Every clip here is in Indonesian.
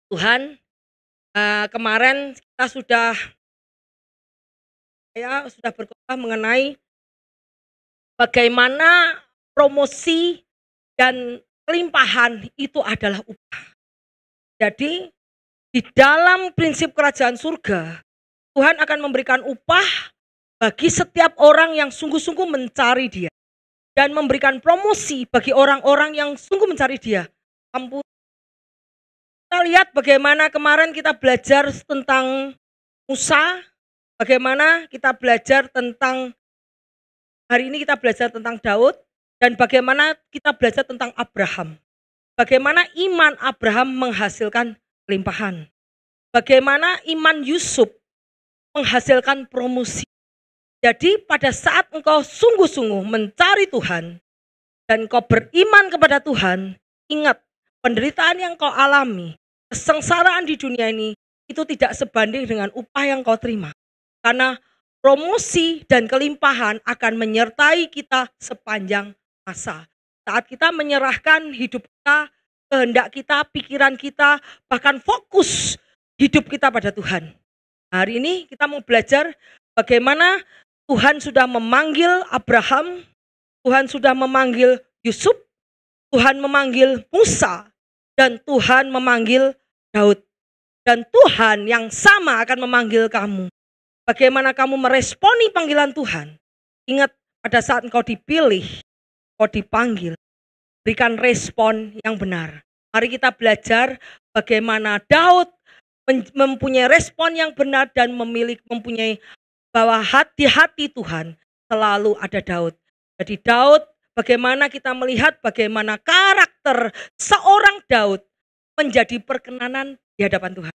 Tuhan, kemarin kita sudah berkhotbah mengenai bagaimana promosi dan kelimpahan itu adalah upah. Jadi di dalam prinsip kerajaan surga, Tuhan akan memberikan upah bagi setiap orang yang sungguh-sungguh mencari Dia dan memberikan promosi bagi orang-orang yang sungguh mencari Dia. Ampun. Kita lihat bagaimana kemarin kita belajar tentang Musa, bagaimana kita belajar tentang hari ini kita belajar tentang Daud, dan bagaimana kita belajar tentang Abraham. Bagaimana iman Abraham menghasilkan kelimpahan. Bagaimana iman Yusuf menghasilkan promosi. Jadi pada saat engkau sungguh-sungguh mencari Tuhan dan engkau beriman kepada Tuhan, ingat penderitaan yang kau alami, kesengsaraan di dunia ini itu tidak sebanding dengan upah yang kau terima. Karena promosi dan kelimpahan akan menyertai kita sepanjang masa. Saat kita menyerahkan hidup kita, kehendak kita, pikiran kita, bahkan fokus hidup kita pada Tuhan. Hari ini kita mau belajar bagaimana Tuhan sudah memanggil Abraham, Tuhan sudah memanggil Yusuf, Tuhan memanggil Musa, dan Tuhan memanggil Daud. Dan Tuhan yang sama akan memanggil kamu. Bagaimana kamu meresponi panggilan Tuhan? Ingat, pada saat engkau dipilih, engkau dipanggil, berikan respon yang benar. Mari kita belajar bagaimana Daud mempunyai respon yang benar dan mempunyai bahwa hati-hati Tuhan selalu ada Daud. Jadi Daud, bagaimana kita melihat bagaimana karakter seorang Daud menjadi perkenanan di hadapan Tuhan.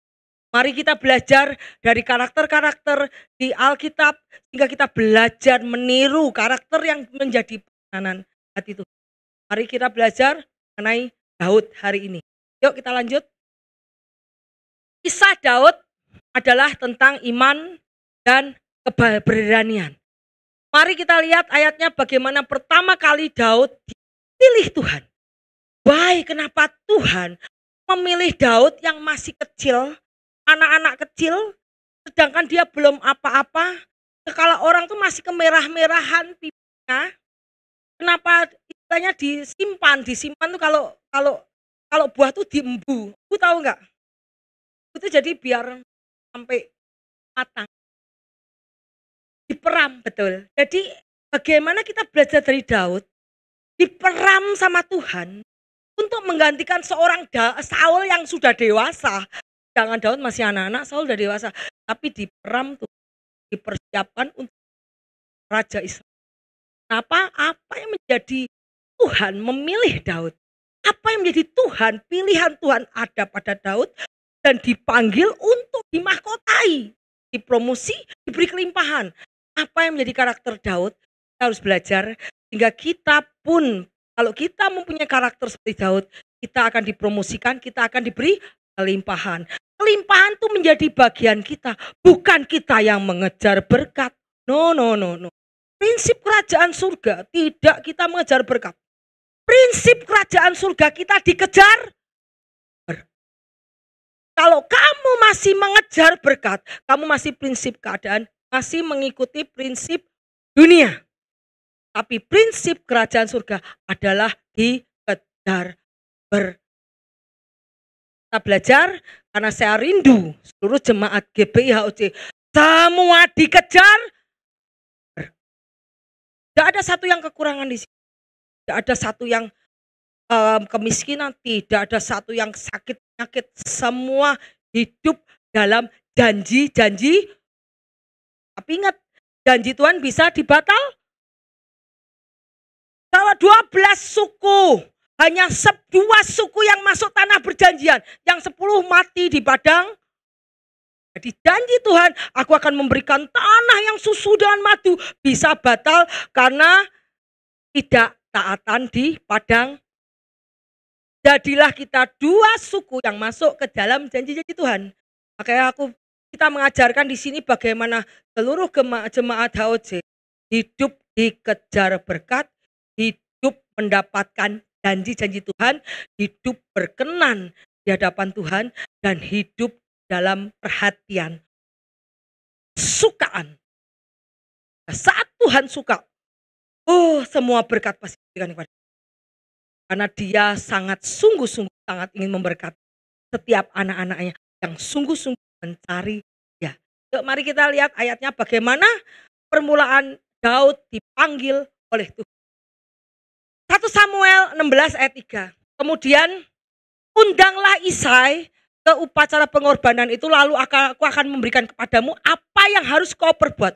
Mari kita belajar dari karakter-karakter di Alkitab sehingga kita belajar meniru karakter yang menjadi perkenanan hati Tuhan. Mari kita belajar mengenai Daud hari ini. Yuk kita lanjut. Kisah Daud adalah tentang iman dan keberanian. Mari kita lihat ayatnya bagaimana pertama kali Daud dipilih Tuhan. Why, kenapa Tuhan memilih Daud yang masih kecil, anak-anak kecil, sedangkan dia belum apa-apa. Kalau orang tuh masih kemerah-merahan pipinya, kenapa istilahnya disimpan tuh kalau buah tuh diembu. Aku tahu nggak? Itu jadi biar sampai matang. Diperam, betul. Jadi bagaimana kita belajar dari Daud, diperam sama Tuhan untuk menggantikan seorang Saul yang sudah dewasa. Jangan Daud masih anak-anak, Saul sudah dewasa. Tapi diperam tuh, dipersiapkan untuk Raja Israel. Kenapa? Apa yang menjadi Tuhan memilih Daud? Apa yang menjadi Tuhan, pilihan Tuhan ada pada Daud dan dipanggil untuk dimahkotai, dipromosi, diberi kelimpahan. Apa yang menjadi karakter Daud? Kita harus belajar sehingga kita pun, kalau kita mempunyai karakter seperti Daud, kita akan dipromosikan, kita akan diberi kelimpahan. Kelimpahan itu menjadi bagian kita, bukan kita yang mengejar berkat. No. Prinsip kerajaan surga tidak kita mengejar berkat. Prinsip kerajaan surga kita dikejar berkat. Kalau kamu masih mengejar berkat, kamu masih prinsip keadaan, masih mengikuti prinsip dunia. Tapi prinsip kerajaan surga adalah dikejar berkat. Kita belajar karena saya rindu seluruh jemaat GBI HOC semua dikejar. Tidak ada satu yang kekurangan di sini. Tidak ada satu yang kemiskinan, tidak ada satu yang sakit penyakit. Semua hidup dalam janji-janji. Tapi ingat, janji Tuhan bisa dibatal. Kalau 12 suku, hanya 2 suku yang masuk tanah perjanjian, yang 10 mati di padang. Jadi janji Tuhan, aku akan memberikan tanah yang susu dan madu, bisa batal karena tidak taatan di padang. Jadilah kita 2 suku yang masuk ke dalam janji-janji Tuhan. Makanya kita mengajarkan di sini bagaimana seluruh jemaat HOC hidup dikejar berkat, hidup mendapatkan janji-janji Tuhan, hidup berkenan di hadapan Tuhan dan hidup dalam perhatian. Sukaan. Saat Tuhan suka, semua berkat pasti diberikan kepada dia. Karena dia sangat sungguh-sungguh sangat ingin memberkati setiap anak-anaknya yang sungguh-sungguh mencari dia. Yuk mari kita lihat ayatnya bagaimana permulaan Daud dipanggil oleh Tuhan. 1 Samuel 16 ayat 3. Kemudian undanglah Isai ke upacara pengorbanan itu, lalu aku akan memberikan kepadamu apa yang harus kau perbuat.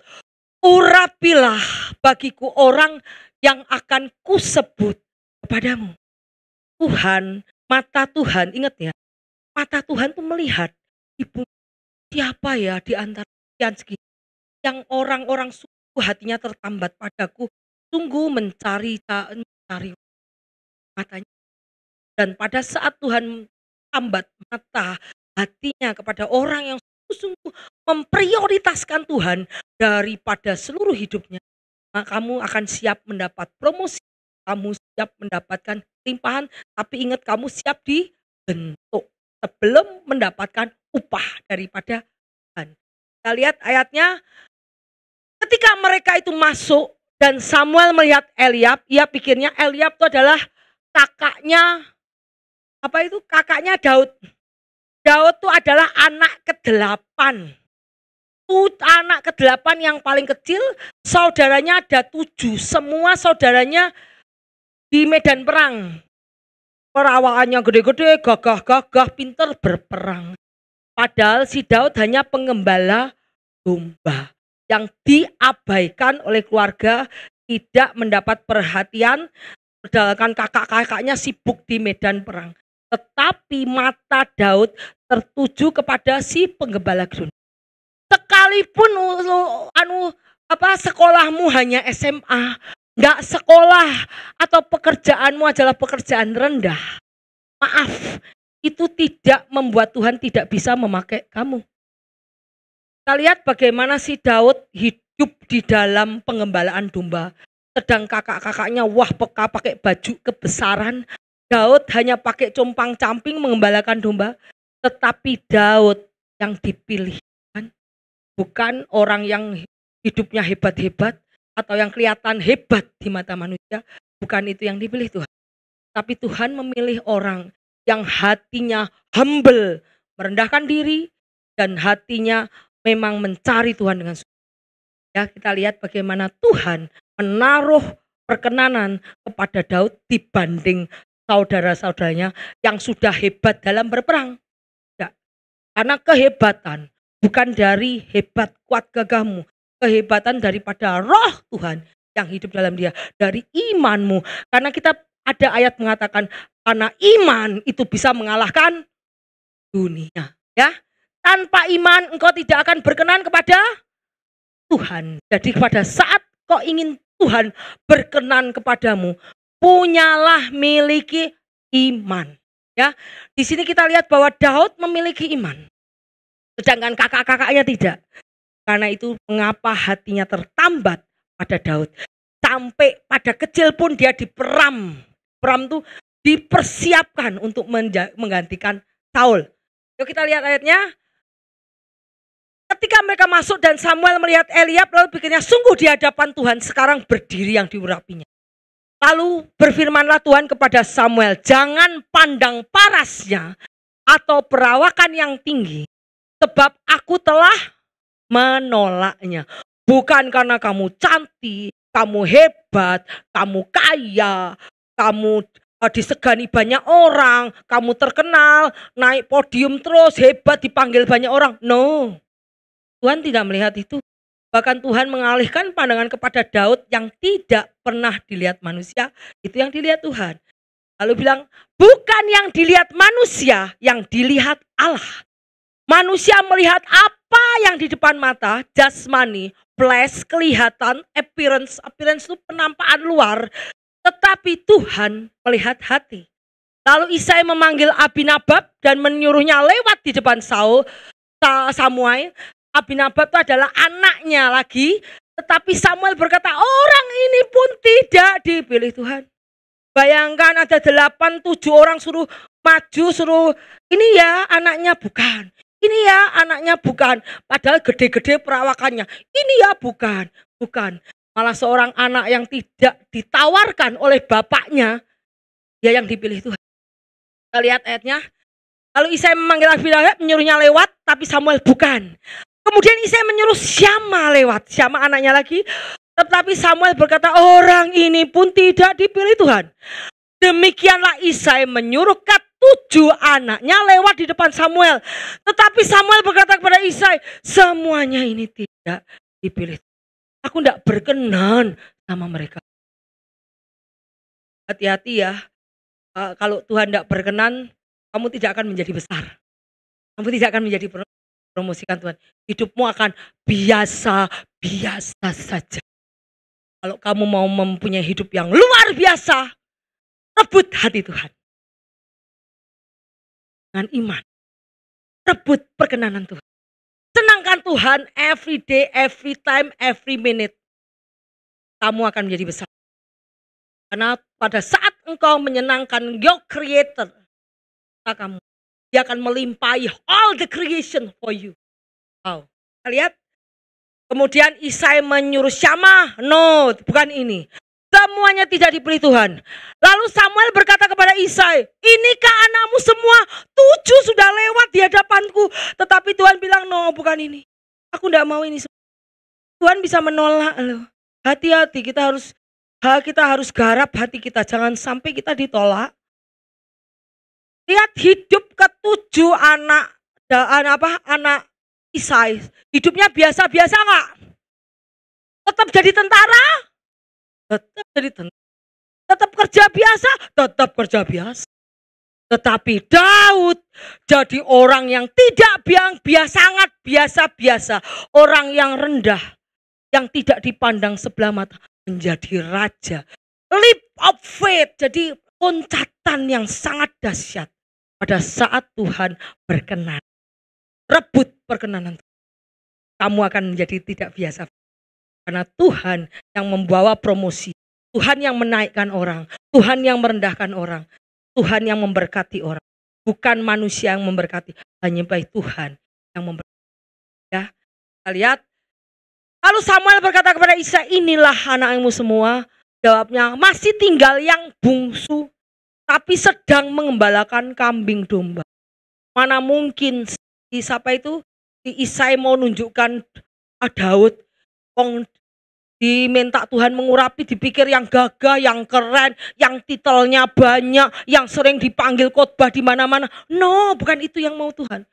Urapilah bagiku orang yang akan kusebut kepadamu. Tuhan, mata Tuhan, ingat ya, mata Tuhan tuh melihat ibu siapa ya di antara sekian segitu yang orang-orang sungguh hatinya tertambat padaku, sungguh mencari matanya. Dan pada saat Tuhan tambat mata hatinya kepada orang yang sungguh memprioritaskan Tuhan daripada seluruh hidupnya, maka kamu akan siap mendapat promosi, kamu siap mendapatkan limpahan, tapi ingat kamu siap dibentuk sebelum mendapatkan upah daripada Tuhan. Kita lihat ayatnya, ketika mereka itu masuk dan Samuel melihat Eliab, ia pikirnya Eliab itu adalah kakaknya, kakaknya Daud. Daud itu adalah anak ke-8. Anak ke-8 yang paling kecil, saudaranya ada 7. Semua saudaranya di medan perang. Perawaannya gede-gede, gagah-gagah, pinter berperang. Padahal si Daud hanya pengembala domba yang diabaikan oleh keluarga, tidak mendapat perhatian, sedangkan kakak-kakaknya sibuk di medan perang. Tetapi mata Daud tertuju kepada si penggembala domba. Sekalipun sekolahmu hanya SMA, nggak sekolah atau pekerjaanmu adalah pekerjaan rendah, maaf, itu tidak membuat Tuhan tidak bisa memakai kamu. Kita lihat bagaimana si Daud hidup di dalam pengembalaan domba, sedang kakak-kakaknya peka pakai baju kebesaran. Daud hanya pakai compang-camping mengembalakan domba, tetapi Daud yang dipilih, bukan orang yang hidupnya hebat-hebat atau yang kelihatan hebat di mata manusia, bukan itu yang dipilih Tuhan. Tapi Tuhan memilih orang yang hatinya humble, merendahkan diri, dan hatinya memang mencari Tuhan dengan sungguh. Ya, kita lihat bagaimana Tuhan menaruh perkenanan kepada Daud dibanding saudara-saudaranya yang sudah hebat dalam berperang. Ya, karena kehebatan bukan dari hebat kuat gagahmu, kehebatan daripada roh Tuhan yang hidup dalam dia, dari imanmu. Karena kita ada ayat mengatakan karena iman itu bisa mengalahkan dunia. Ya, tanpa iman engkau tidak akan berkenan kepada Tuhan. Jadi pada saat kau ingin Tuhan berkenan kepadamu, punyalah miliki iman. Ya, di sini kita lihat bahwa Daud memiliki iman, sedangkan kakak-kakaknya tidak. Karena itu mengapa hatinya tertambat pada Daud. Sampai pada kecil pun dia diperam. Peram itu dipersiapkan untuk menggantikan Saul. Yuk kita lihat ayatnya. Ketika mereka masuk dan Samuel melihat Eliab, lalu pikirnya sungguh di hadapan Tuhan sekarang berdiri yang diurapinya. Lalu berfirmanlah Tuhan kepada Samuel, jangan pandang parasnya atau perawakan yang tinggi, sebab aku telah menolaknya. Bukan karena kamu cantik, kamu hebat, kamu kaya, kamu disegani banyak orang, kamu terkenal, naik podium terus, hebat, dipanggil banyak orang. No, Tuhan tidak melihat itu. Bahkan Tuhan mengalihkan pandangan kepada Daud yang tidak pernah dilihat manusia, itu yang dilihat Tuhan. Lalu bilang, bukan yang dilihat manusia, yang dilihat Allah. Manusia melihat apa yang di depan mata, jasmani, flesh, kelihatan, appearance itu penampakan luar. Tetapi Tuhan melihat hati. Lalu Isai memanggil Abinadab dan menyuruhnya lewat di depan Samuel. Abinadab itu adalah anaknya lagi. Tetapi Samuel berkata, orang ini pun tidak dipilih Tuhan. Bayangkan ada 8-7 orang suruh maju suruh ini ya anaknya bukan. Ini ya anaknya bukan. Padahal gede-gede perawakannya. Ini ya bukan. Bukan. Malah seorang anak yang tidak ditawarkan oleh bapaknya, dia yang dipilih Tuhan. Kita lihat ayatnya. Lalu Isai memanggil Abimelek, menyuruhnya lewat, tapi Samuel bukan. Kemudian Isai menyuruh Syama lewat. Syama anaknya lagi. Tetapi Samuel berkata, orang ini pun tidak dipilih Tuhan. Demikianlah Isai menyuruh ke-7 anaknya lewat di depan Samuel. Tetapi Samuel berkata kepada Isai, semuanya ini tidak dipilih. Aku tidak berkenan sama mereka. Hati-hati ya. Kalau Tuhan tidak berkenan, kamu tidak akan menjadi besar. Kamu tidak akan menjadi promosikan Tuhan. Hidupmu akan biasa-biasa saja. Kalau kamu mau mempunyai hidup yang luar biasa, rebut hati Tuhan. Dengan iman. Rebut perkenanan Tuhan. Senangkan Tuhan every day, every time, every minute. Kamu akan menjadi besar. Karena pada saat engkau menyenangkan your creator, kamu, dia akan melimpahi all the creation for you. Wow. Lihat. Kemudian Isai menyuruh Syama, no, bukan ini. Semuanya tidak dipilih Tuhan. Lalu Samuel berkata kepada Isai, inikah anakmu semua? 7 sudah lewat di hadapanku. Tetapi Tuhan bilang, no, bukan ini. Aku tidak mau ini. Tuhan bisa menolak loh. Hati-hati, kita harus garap hati kita. Jangan sampai kita ditolak. Lihat hidup ke-7 anak Isai. Hidupnya biasa-biasa enggak? Tetap jadi tentara? Tetap jadi tentara. Tetap kerja biasa? Tetap kerja biasa. Tetapi Daud jadi orang yang tidak sangat biasa-biasa. Orang yang rendah. Yang tidak dipandang sebelah mata. Menjadi raja. Leap of faith. Jadi loncatan yang sangat dahsyat. Pada saat Tuhan berkenan. Rebut perkenanan Tuhan. Kamu akan menjadi tidak biasa. Karena Tuhan yang membawa promosi. Tuhan yang menaikkan orang. Tuhan yang merendahkan orang. Tuhan yang memberkati orang. Bukan manusia yang memberkati. Hanya baik Tuhan yang memberkati. Ya, kita lihat. Lalu Samuel berkata kepada Isai, inilah anakmu semua. Jawabnya, masih tinggal yang bungsu. Tapi sedang mengembalakan kambing domba. Mana mungkin siapa itu? Isai mau nunjukkan Daud. Diminta Tuhan mengurapi, dipikir yang gagah, yang keren, yang titelnya banyak, yang sering dipanggil khotbah di mana-mana. No, bukan itu yang mau Tuhan.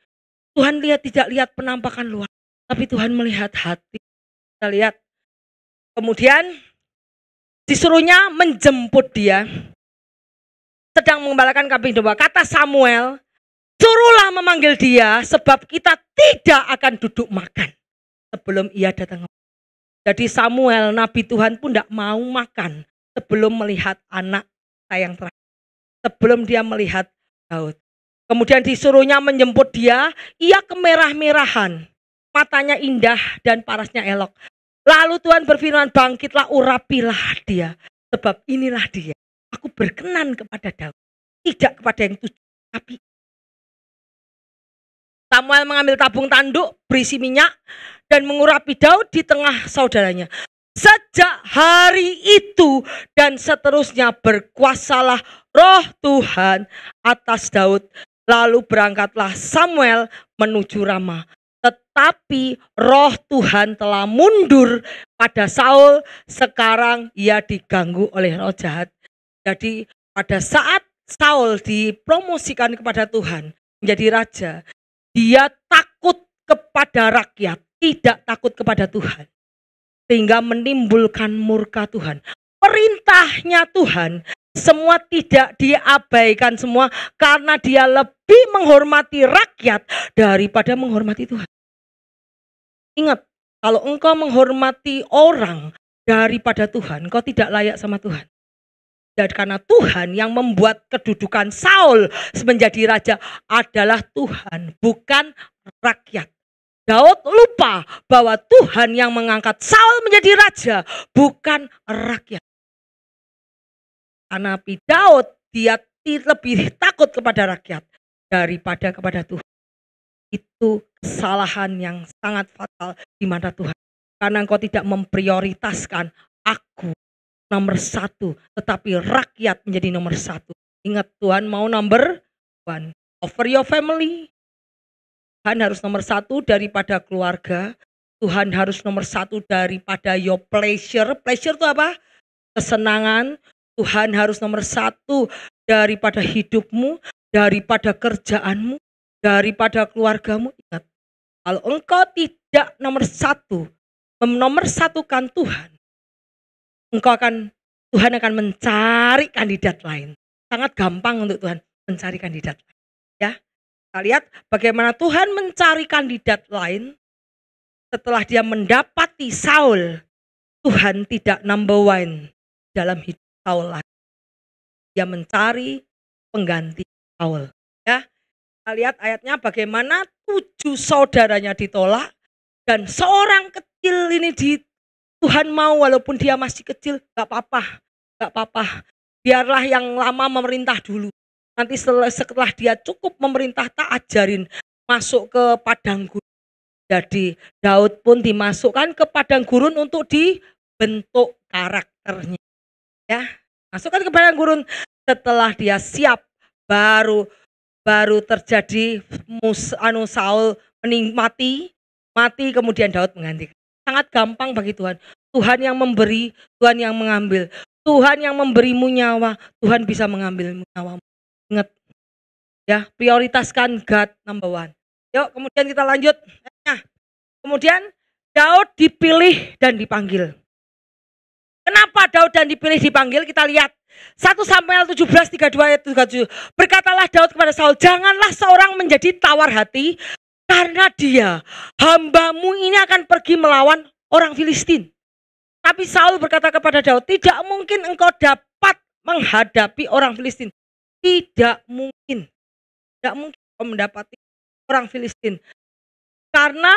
Tuhan tidak lihat penampakan luar, tapi Tuhan melihat hati. Kita lihat. Kemudian disuruhnya menjemput dia. Sedang mengembalakan kambing domba. Kata Samuel, suruhlah memanggil dia sebab kita tidak akan duduk makan sebelum ia datang. Jadi Samuel, Nabi Tuhan pun tidak mau makan sebelum melihat anak sayang terakhir. Sebelum dia melihat Daud. Kemudian disuruhnya menjemput dia, ia kemerah-merahan. Matanya indah dan parasnya elok. Lalu Tuhan berfirman, bangkitlah urapilah dia. Sebab inilah dia. Aku berkenan kepada Daud. Tidak kepada yang 7, tapi Samuel mengambil tabung tanduk berisi minyak dan mengurapi Daud di tengah saudaranya. Sejak hari itu dan seterusnya berkuasalah roh Tuhan atas Daud. Lalu berangkatlah Samuel menuju Rama. Tetapi roh Tuhan telah mundur pada Saul. Sekarang ia diganggu oleh roh jahat. Jadi pada saat Saul dipromosikan kepada Tuhan menjadi raja, dia takut kepada rakyat, tidak takut kepada Tuhan. Sehingga menimbulkan murka Tuhan. Perintahnya Tuhan, semua tidak diabaikan semua. Karena dia lebih menghormati rakyat daripada menghormati Tuhan. Ingat, kalau engkau menghormati orang daripada Tuhan, engkau tidak layak sama Tuhan. Dan karena Tuhan yang membuat kedudukan Saul menjadi raja adalah Tuhan, bukan rakyat. Daud lupa bahwa Tuhan yang mengangkat Saul menjadi raja, bukan rakyat. Karena Daud dia lebih takut kepada rakyat daripada kepada Tuhan. Itu kesalahan yang sangat fatal di mata Tuhan. Karena engkau tidak memprioritaskan aku nomor satu, tetapi rakyat menjadi nomor satu. Ingat, Tuhan mau number one over your family. Tuhan harus nomor satu daripada keluarga. Tuhan harus nomor satu daripada your pleasure. Pleasure itu apa? Kesenangan. Tuhan harus nomor satu daripada hidupmu, daripada kerjaanmu, daripada keluargamu. Ingat, kalau engkau tidak nomor satu, menomorsatukan Tuhan, Tuhan akan mencari kandidat lain. Sangat gampang untuk Tuhan mencari kandidat lain. Ya, kita lihat bagaimana Tuhan mencari kandidat lain setelah dia mendapati Saul. Tuhan tidak number one dalam hidup Saul lagi. Dia mencari pengganti Saul. Ya, kita lihat ayatnya bagaimana 7 saudaranya ditolak dan seorang kecil ini Tuhan mau walaupun dia masih kecil, gak apa-apa. Biarlah yang lama memerintah dulu. Nanti setelah dia cukup memerintah, tak ajarin masuk ke padang gurun. Jadi Daud pun dimasukkan ke padang gurun untuk dibentuk karakternya. Ya, masukkan ke padang gurun. Setelah dia siap, baru terjadi Saul mati, kemudian Daud menggantikan. Sangat gampang bagi Tuhan. Tuhan yang memberi, Tuhan yang mengambil. Tuhan yang memberimu nyawa, Tuhan bisa mengambil nyawamu. Ingat, ya, prioritaskan God number one. Yuk, kemudian kita lanjut. Nah, kemudian Daud dipilih dan dipanggil. Kenapa Daud dan dipilih dipanggil? Kita lihat 1 Samuel 17, 32 ayat 37. Berkatalah Daud kepada Saul, janganlah seorang menjadi tawar hati, karena dia, hambamu ini akan pergi melawan orang Filistin. Tapi Saul berkata kepada Daud, tidak mungkin engkau dapat menghadapi orang Filistin. Tidak mungkin engkau mendapati orang Filistin. Karena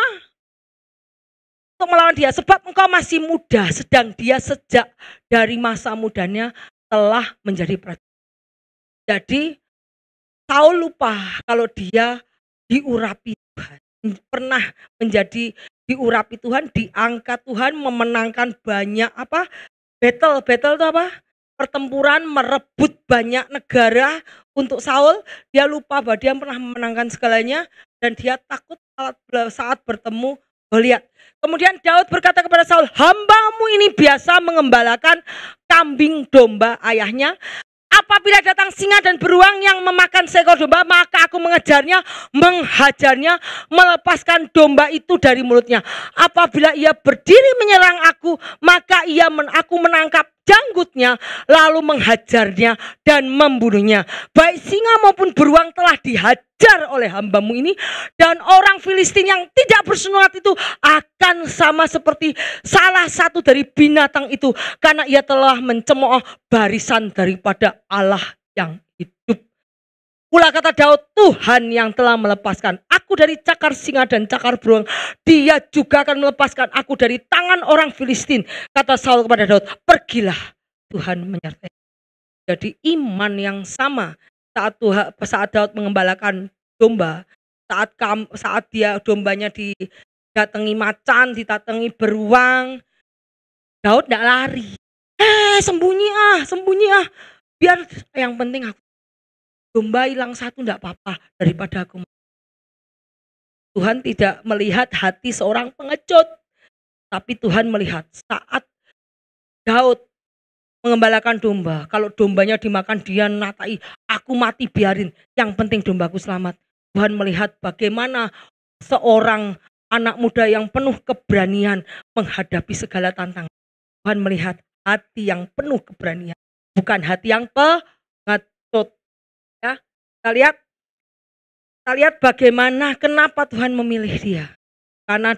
untuk melawan dia, sebab engkau masih muda, sedang dia sejak dari masa mudanya telah menjadi prajurit. Jadi Saul lupa kalau dia diurapi Tuhan, pernah menjadi diurapi Tuhan, diangkat Tuhan, memenangkan banyak battle itu apa? Pertempuran, merebut banyak negara untuk Saul. Dia lupa bahwa dia pernah memenangkan segalanya dan dia takut saat bertemu Goliat. Kemudian Daud berkata kepada Saul, hambamu ini biasa mengembalakan kambing domba ayahnya. Apabila datang singa dan beruang yang memakan seekor domba, maka aku mengejarnya, menghajarnya, melepaskan domba itu dari mulutnya. Apabila ia berdiri menyerang aku, maka aku menangkap janggutnya, lalu menghajarnya dan membunuhnya. Baik singa maupun beruang telah dihajar oleh hambamu ini, dan orang Filistin yang tidak bersunat itu akan sama seperti salah satu dari binatang itu, karena ia telah mencemooh barisan daripada Allah yang hidup. Pula kata Daud, Tuhan yang telah melepaskan aku dari cakar singa dan cakar beruang, dia juga akan melepaskan aku dari tangan orang Filistin. Kata Saul kepada Daud, pergilah, Tuhan menyertai. Jadi iman yang sama saat Daud mengembalakan domba, saat dia dombanya didatangi macan, didatangi beruang, Daud tidak lari. Sembunyi ah. Biar yang penting aku domba hilang satu tidak apa-apa daripada aku. Tuhan tidak melihat hati seorang pengecut, tapi Tuhan melihat saat Daud mengembalakan domba. Kalau dombanya dimakan dia natai, aku mati biarin, yang penting dombaku selamat. Tuhan melihat bagaimana seorang anak muda yang penuh keberanian menghadapi segala tantangan. Tuhan melihat hati yang penuh keberanian, bukan hati yang pengecut. Ya, kita lihat bagaimana kenapa Tuhan memilih dia. Karena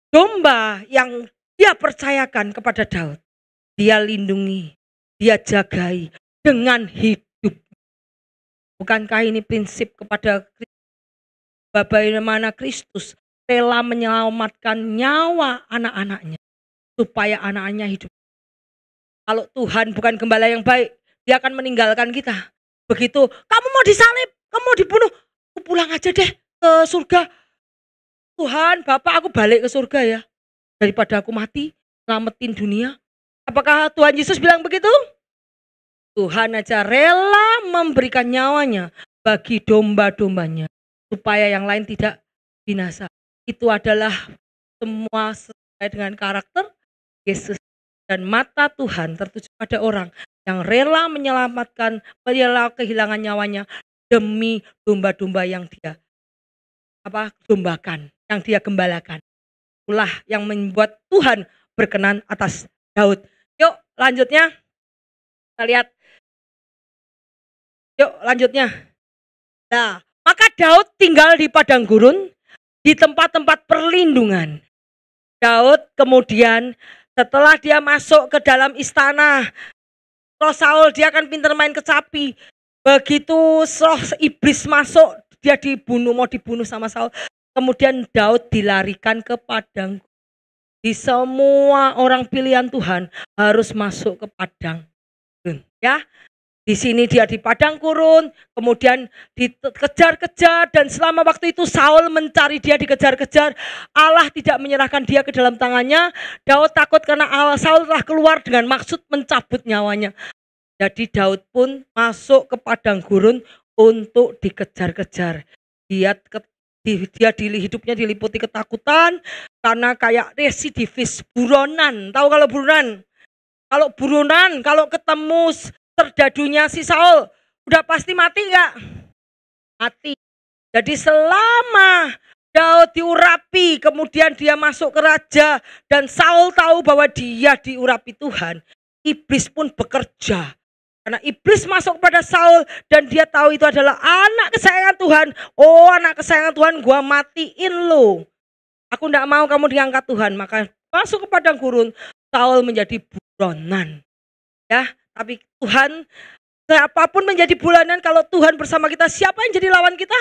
domba yang dia percayakan kepada Daud, dia lindungi, dia jagai dengan hidup. Bukankah ini prinsip kepada bagaimana Kristus rela menyelamatkan nyawa anak-anaknya supaya anak-anaknya hidup. Kalau Tuhan bukan gembala yang baik, dia akan meninggalkan kita. Begitu, kamu mau disalib, kamu mau dibunuh, aku pulang aja deh ke surga. Tuhan, Bapak, aku balik ke surga ya. Daripada aku mati, selamatin dunia. Apakah Tuhan Yesus bilang begitu? Tuhan aja rela memberikan nyawanya bagi domba-dombanya. Supaya yang lain tidak binasa. Itu adalah semua sesuai dengan karakter Yesus. Dan mata Tuhan tertuju pada orang yang rela menyelamatkan, rela kehilangan nyawanya demi domba-domba yang dia dombakan, yang dia gembalakan. Itulah yang membuat Tuhan berkenan atas Daud. Yuk lanjutnya, kita lihat. Yuk lanjutnya. Nah, maka Daud tinggal di padang gurun, di tempat-tempat perlindungan. Daud kemudian setelah dia masuk ke dalam istana, roh Saul dia kan pintar main kecapi. Begitu roh iblis masuk, dia dibunuh, mau dibunuh sama Saul. Kemudian Daud dilarikan ke padang. Di semua orang pilihan Tuhan harus masuk ke padang. Ya, di sini dia di padang gurun, kemudian dikejar-kejar, dan selama waktu itu Saul mencari dia, dikejar-kejar. Allah tidak menyerahkan dia ke dalam tangannya. Daud takut karena Saul telah keluar dengan maksud mencabut nyawanya. Jadi Daud pun masuk ke padang gurun untuk dikejar-kejar. Dia hidupnya diliputi ketakutan karena kayak residivis, buronan. Tahu kalau buronan? Kalau buronan, kalau ketemu serdadunya si Saul, udah pasti mati nggak? Mati. Jadi selama Daud diurapi, kemudian dia masuk ke raja, dan Saul tahu bahwa dia diurapi Tuhan, iblis pun bekerja. Karena iblis masuk pada Saul dan dia tahu itu adalah anak kesayangan Tuhan. Oh, anak kesayangan Tuhan, gua matiin lo. Aku tidak mau kamu diangkat Tuhan. Maka masuk ke padang gurun, Saul menjadi buronan. Ya, tapi Tuhan, siapapun menjadi bulanan, kalau Tuhan bersama kita, siapa yang jadi lawan kita?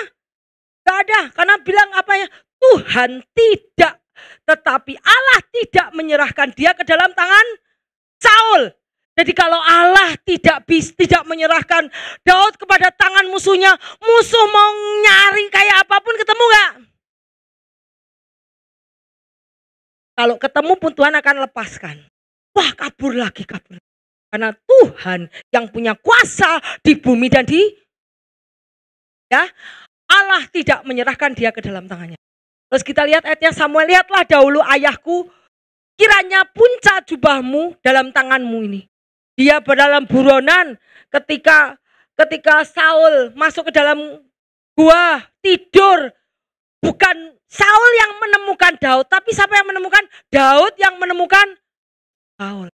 Gak ada. Karena bilang apa ya? Tuhan tidak. Tetapi Allah tidak menyerahkan dia ke dalam tangan Saul. Jadi kalau Allah tidak menyerahkan Daud kepada tangan musuhnya, musuh mau nyari kayak apapun ketemu gak? Kalau ketemu pun Tuhan akan lepaskan. Wah, kabur lagi. Karena Tuhan yang punya kuasa di bumi dan di, ya, Allah tidak menyerahkan dia ke dalam tangannya. Terus kita lihat ayatnya, Samuel, lihatlah dahulu ayahku, kiranya puncak jubahmu dalam tanganmu ini. Dia berdalam buronan ketika Saul masuk ke dalam gua tidur. Bukan Saul yang menemukan Daud, tapi siapa yang menemukan? Daud yang menemukan Saul.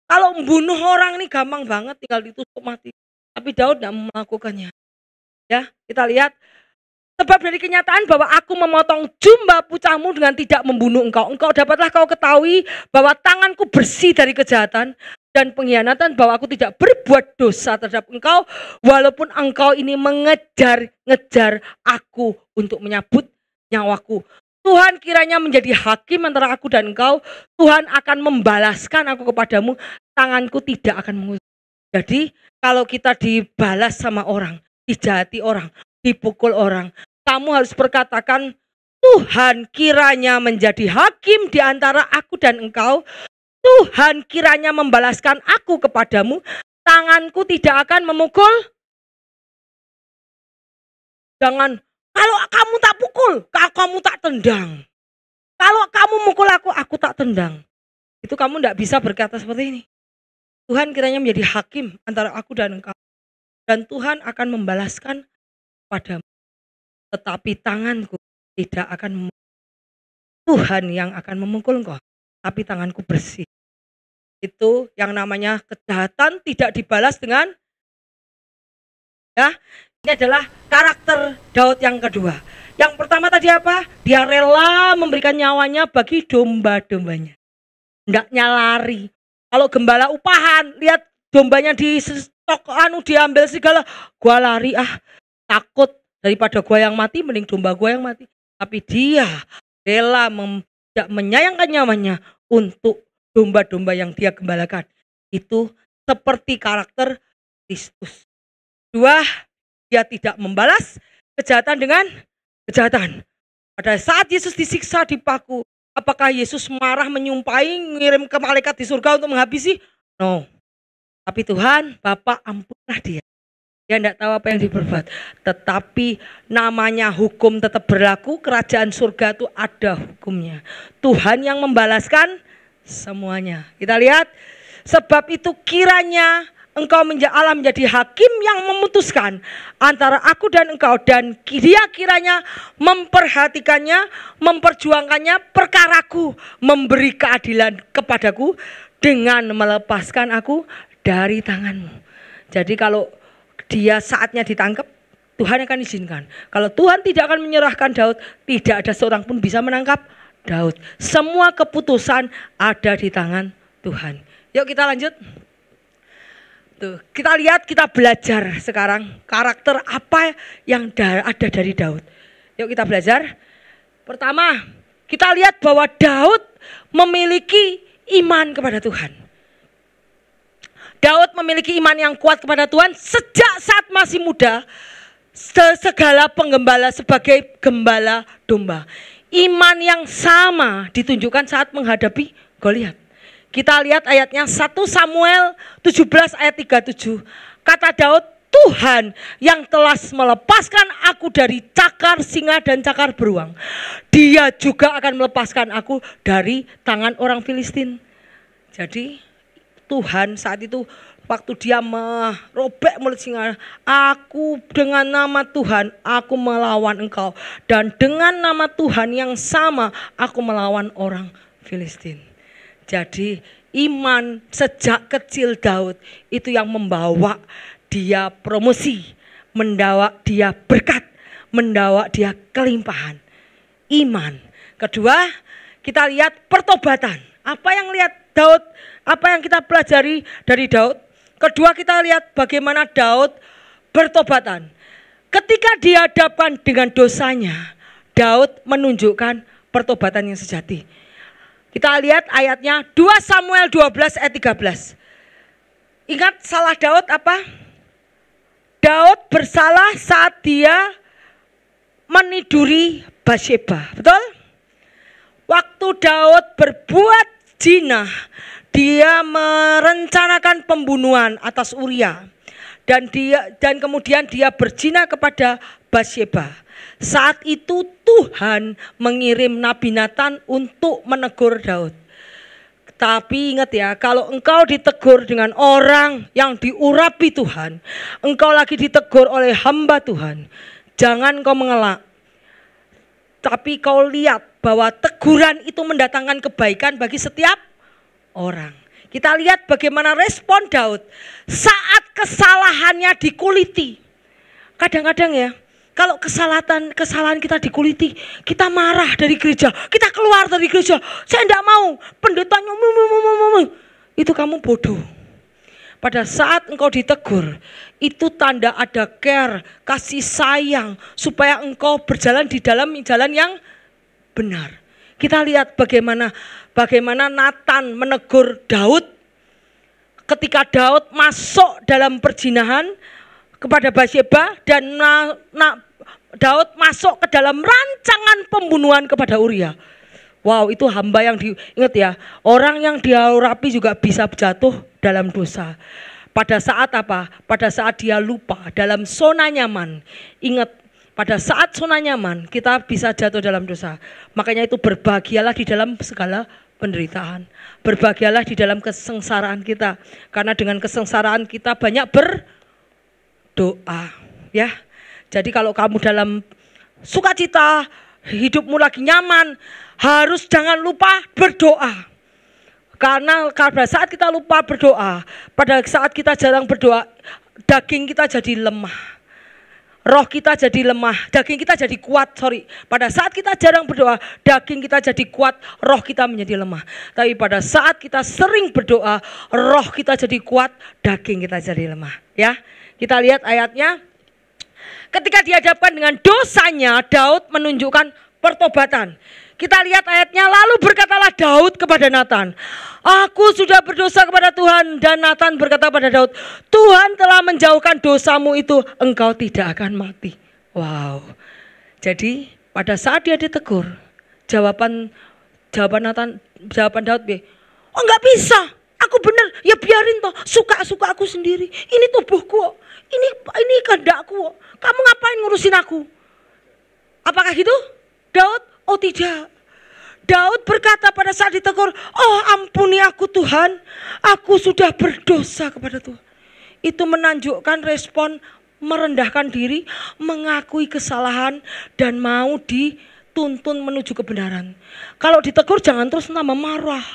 Kalau membunuh orang ini gampang banget, tinggal ditusuk mati. Tapi Daud tidak melakukannya. Ya, kita lihat. Sebab dari kenyataan bahwa aku memotong jumlah pucahmu dengan tidak membunuh engkau. Engkau dapatlah kau ketahui bahwa tanganku bersih dari kejahatan dan pengkhianatan, bahwa aku tidak berbuat dosa terhadap engkau, walaupun engkau ini mengejar aku untuk menyabut nyawaku. Tuhan kiranya menjadi hakim antara aku dan engkau. Tuhan akan membalaskan aku kepadamu, tanganku tidak akan mengusir. Jadi kalau kita dibalas sama orang, dijahati orang, dipukul orang, kamu harus berkatakan, Tuhan kiranya menjadi hakim di antara aku dan engkau. Tuhan kiranya membalaskan aku kepadamu, tanganku tidak akan memukul. Jangan, kalau kamu tak pukul, kamu tak tendang. Kalau kamu mukul aku tak tendang. Itu kamu tidak bisa berkata seperti ini. Tuhan kiranya menjadi hakim antara aku dan engkau. Dan Tuhan akan membalaskan padamu. Tetapi tanganku tidak akan memukul. Tuhan yang akan memukul engkau. Tapi tanganku bersih. Itu yang namanya kejahatan tidak dibalas dengan, ya, ini adalah karakter Daud yang kedua. Yang pertama tadi apa? Dia rela memberikan nyawanya bagi domba-dombanya. Hendaknya lari. Kalau gembala upahan, lihat dombanya di stok, diambil segala, gua lari, takut, daripada gua yang mati mending domba gua yang mati. Tapi dia rela tidak menyayangkan nyawanya untuk domba-domba yang dia gembalakan. Itu seperti karakter Kristus. Dua, dia tidak membalas kejahatan dengan kejahatan. Pada saat Yesus disiksa di paku, apakah Yesus marah, menyumpahi, ngirim ke malaikat di surga untuk menghabisi? No. Tapi Tuhan, Bapa ampunlah dia. Dia tidak tahu apa yang diperbuat. Tetapi namanya hukum tetap berlaku. Kerajaan surga itu ada hukumnya. Tuhan yang membalaskan semuanya. Kita lihat. Sebab itu kiranya engkau Allah menjadi hakim yang memutuskan antara aku dan engkau. Dan dia kiranya memperhatikannya, memperjuangkannya perkaraku. Memberi keadilan kepadaku dengan melepaskan aku dari tanganmu. Jadi kalau dia saatnya ditangkap, Tuhan akan izinkan. Kalau Tuhan tidak akan menyerahkan Daud, tidak ada seorang pun bisa menangkap Daud. Semua keputusan ada di tangan Tuhan. Yuk kita lanjut. Tuh, kita lihat, kita belajar sekarang karakter apa yang ada dari Daud. Yuk kita belajar. Pertama, kita lihat bahwa Daud memiliki iman kepada Tuhan. Daud memiliki iman yang kuat kepada Tuhan sejak saat masih muda. Segala penggembala sebagai gembala domba. Iman yang sama ditunjukkan saat menghadapi Goliat. Kita lihat ayatnya 1 Samuel 17 ayat 37. Kata Daud, Tuhan yang telah melepaskan aku dari cakar singa dan cakar beruang. Dia juga akan melepaskan aku dari tangan orang Filistin. Jadi Tuhan saat itu waktu dia merobek mulut singa, aku dengan nama Tuhan aku melawan engkau, dan dengan nama Tuhan yang sama aku melawan orang Filistin. Jadi iman sejak kecil Daud itu yang membawa dia promosi, mendawa dia berkat, mendawa dia kelimpahan. Iman. Kedua, kita lihat pertobatan. Apa yang lihat Daud, apa yang kita pelajari dari Daud? Kedua, kita lihat bagaimana Daud bertobatan. Ketika dihadapkan dengan dosanya, Daud menunjukkan pertobatan yang sejati. Kita lihat ayatnya 2 Samuel 12 ayat 13. Ingat salah Daud apa? Daud bersalah saat dia meniduri Batsyeba. Betul? Waktu Daud berbuat zina, dia merencanakan pembunuhan atas Uria, dan kemudian dia berzina kepada Batsyeba. Saat itu Tuhan mengirim Nabi Nathan untuk menegur Daud. Tapi ingat ya, kalau engkau ditegur dengan orang yang diurapi Tuhan, engkau lagi ditegur oleh hamba Tuhan, jangan kau mengelak. Tapi kau lihat bahwa teguran itu mendatangkan kebaikan bagi setiap orang. Kita lihat bagaimana respon Daud saat kesalahannya dikuliti. Kadang-kadang ya, kalau kesalahan kita dikuliti, kita marah dari gereja, kita keluar dari gereja. Saya tidak mau, pendetanya itu kamu bodoh. Pada saat engkau ditegur, itu tanda ada care, kasih sayang, supaya engkau berjalan di dalam jalan yang benar. Kita lihat bagaimana Nathan menegur Daud ketika Daud masuk dalam perzinahan kepada Batsyeba, dan Daud masuk ke dalam rancangan pembunuhan kepada Uria. Wow, itu hamba yang ingat ya, orang yang diurapi juga bisa jatuh dalam dosa. Pada saat apa? Pada saat dia lupa dalam zona nyaman. Ingat, pada saat zona nyaman kita bisa jatuh dalam dosa. Makanya itu berbahagialah di dalam segala penderitaan. Berbahagialah di dalam kesengsaraan kita. Karena dengan kesengsaraan kita banyak berdoa. Ya. Jadi kalau kamu dalam sukacita, hidupmu lagi nyaman, harus jangan lupa berdoa. Karena pada saat kita lupa berdoa, pada saat kita jarang berdoa, daging kita jadi lemah. Roh kita jadi lemah, daging kita jadi kuat, Pada saat kita jarang berdoa, daging kita jadi kuat, roh kita menjadi lemah. Tapi pada saat kita sering berdoa, roh kita jadi kuat, daging kita jadi lemah. Ya, kita lihat ayatnya. Ketika dihadapkan dengan dosanya, Daud menunjukkan pertobatan. Kita lihat ayatnya, lalu berkatalah Daud kepada Natan, aku sudah berdosa kepada Tuhan. Dan Natan berkata pada Daud, Tuhan telah menjauhkan dosamu itu, engkau tidak akan mati. Wow. Jadi pada saat dia ditegur, jawaban Daud, oh enggak bisa, aku benar, ya biarin toh, suka-suka aku sendiri. Ini tubuhku, ini kehendakku. Kamu ngapain ngurusin aku? Apakah gitu? Daud? Oh tidak. Daud berkata pada saat ditegur, oh ampuni aku Tuhan, aku sudah berdosa kepada Tuhan. Itu menunjukkan respon merendahkan diri, mengakui kesalahan, dan mau dituntun menuju kebenaran. Kalau ditegur jangan terus nambah marah.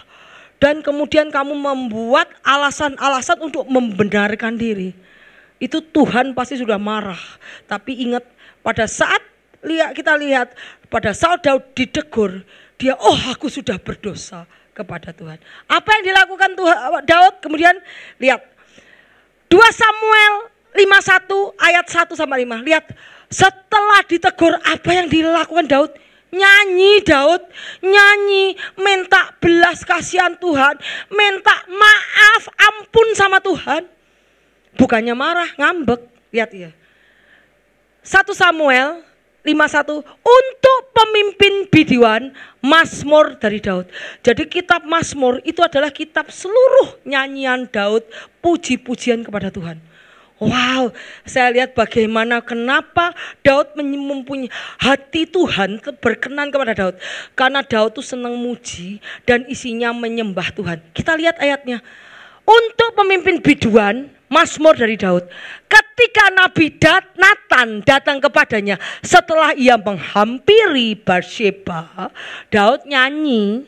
Dan kemudian kamu membuat alasan-alasan untuk membenarkan diri. Itu Tuhan pasti sudah marah. Tapi ingat, pada saat kita lihat pada saat Daud ditegur, dia aku sudah berdosa kepada Tuhan. Apa yang dilakukan Daud? Kemudian lihat 2 Samuel 51 ayat 1 sampai 5. Lihat, setelah ditegur apa yang dilakukan Daud? Nyanyi Daud, nyanyi, minta belas kasihan Tuhan, minta maaf, ampun sama Tuhan. Bukannya marah, ngambek. Lihat ya. 1 Samuel 51 untuk pemimpin biduan, Mazmur dari Daud. Jadi kitab Mazmur itu adalah kitab seluruh nyanyian Daud, puji-pujian kepada Tuhan. Wow, saya lihat bagaimana kenapa Daud mempunyai hati Tuhan berkenan kepada Daud. Karena Daud tuh senang muji dan isinya menyembah Tuhan. Kita lihat ayatnya. Untuk pemimpin biduan, Mazmur dari Daud. Ketika Nabi Natan datang kepadanya setelah ia menghampiri Batsheba, Daud nyanyi.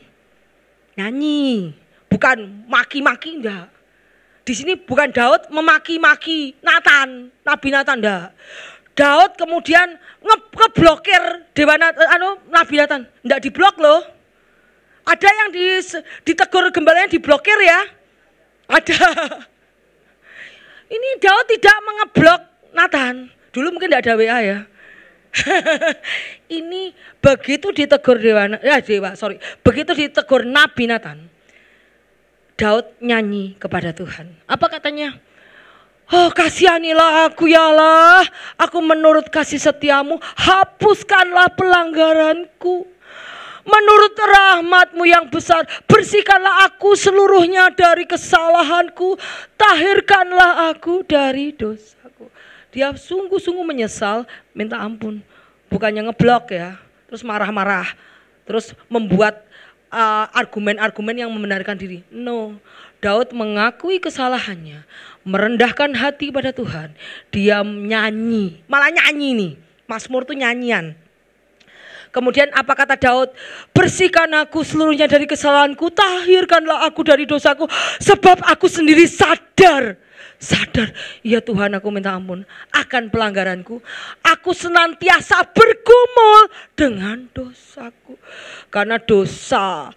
Bukan maki-maki, enggak. Di sini bukan Daud memaki-maki Nabi Natan, enggak. Daud kemudian ngeblokir Nabi Natan. Enggak diblok loh. Ada yang ditegur gembalanya diblokir ya. Ada. Ini Daud tidak mengeblok Natan. Dulu mungkin tidak ada WA ya. Ini begitu ditegur begitu ditegur Nabi Natan, Daud nyanyi kepada Tuhan. Apa katanya? Oh, kasihanilah aku ya Allah. Aku menurut kasih setiamu, hapuskanlah pelanggaranku. Menurut rahmat-Mu yang besar, bersihkanlah aku seluruhnya dari kesalahanku. Tahirkanlah aku dari dosaku. Dia sungguh-sungguh menyesal, minta ampun. Bukannya ngeblok ya, terus marah-marah. Terus membuat argumen-argumen yang membenarkan diri. No, Daud mengakui kesalahannya, merendahkan hati pada Tuhan. Dia nyanyi, malah nyanyi nih. Mazmur itu nyanyian. Kemudian apa kata Daud? Bersihkan aku seluruhnya dari kesalahanku, tahirkanlah aku dari dosaku, sebab aku sendiri sadar, ya Tuhan, aku minta ampun akan pelanggaranku. Aku senantiasa bergumul dengan dosaku. Karena dosa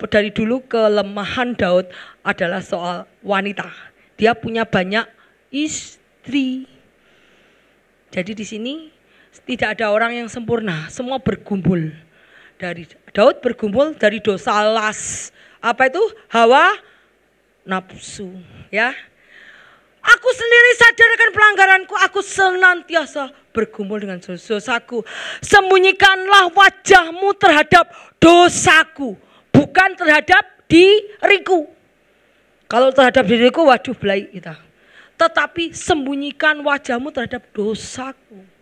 dari dulu kelemahan Daud adalah soal wanita. Dia punya banyak istri. Jadi di sini tidak ada orang yang sempurna, semua bergumul. Daud bergumul dari dosa las. Apa itu? Hawa nafsu, ya. Aku sendiri sadar akan pelanggaranku, aku senantiasa bergumul dengan dosaku. Sembunyikanlah wajah-Mu terhadap dosaku, bukan terhadap diriku. Kalau terhadap diriku, waduh belai kita. Tetapi sembunyikan wajah-Mu terhadap dosaku.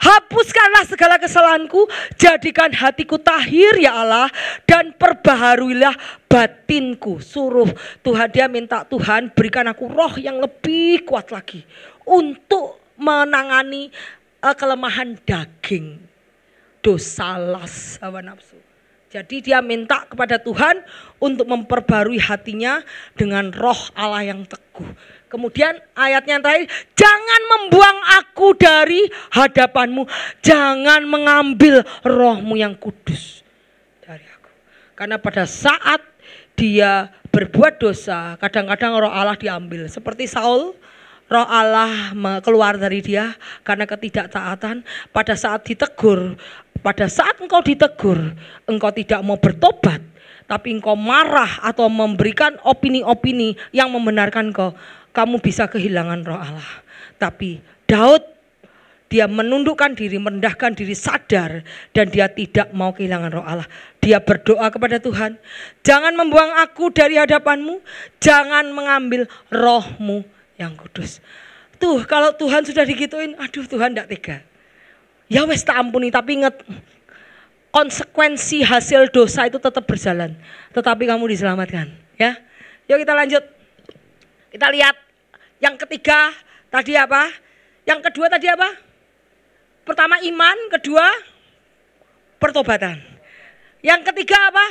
Hapuskanlah segala kesalahanku, jadikan hatiku tahir ya Allah, dan perbaharuilah batinku. Suruh Tuhan, dia minta Tuhan berikan aku roh yang lebih kuat lagi untuk menangani kelemahan daging, dosa las, hawa nafsu. Jadi dia minta kepada Tuhan untuk memperbarui hatinya dengan roh Allah yang teguh. Kemudian ayatnya yang terakhir, jangan membuang aku dari hadapan-Mu, jangan mengambil roh-Mu yang kudus dari aku. Karena pada saat dia berbuat dosa, kadang-kadang roh Allah diambil. Seperti Saul, roh Allah keluar dari dia karena ketidaktaatan. Pada saat ditegur, pada saat engkau ditegur, engkau tidak mau bertobat, tapi engkau marah atau memberikan opini-opini yang membenarkan engkau, kamu bisa kehilangan roh Allah. Tapi Daud, dia menundukkan diri, merendahkan diri, sadar, dan dia tidak mau kehilangan roh Allah. Dia berdoa kepada Tuhan, jangan membuang aku dari hadapanmu, jangan mengambil rohmu yang kudus. Tuh, kalau Tuhan sudah digituin, aduh Tuhan tidak tega. Ya wes tak ampuni, tapi ingat konsekuensi hasil dosa itu tetap berjalan, tetapi kamu diselamatkan. Ya, yuk kita lanjut. Kita lihat yang ketiga tadi apa? Yang kedua tadi apa? Pertama iman, kedua pertobatan. Yang ketiga apa?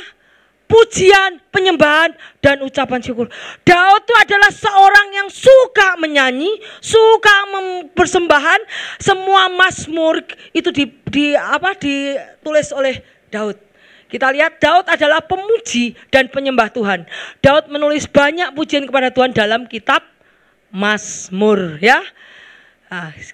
Pujian, penyembahan, dan ucapan syukur. Daud itu adalah seorang yang suka menyanyi, suka bersembahan. Semua mazmur itu ditulis oleh Daud. Kita lihat Daud adalah pemuji dan penyembah Tuhan. Daud menulis banyak pujian kepada Tuhan dalam kitab Mazmur, ya. 2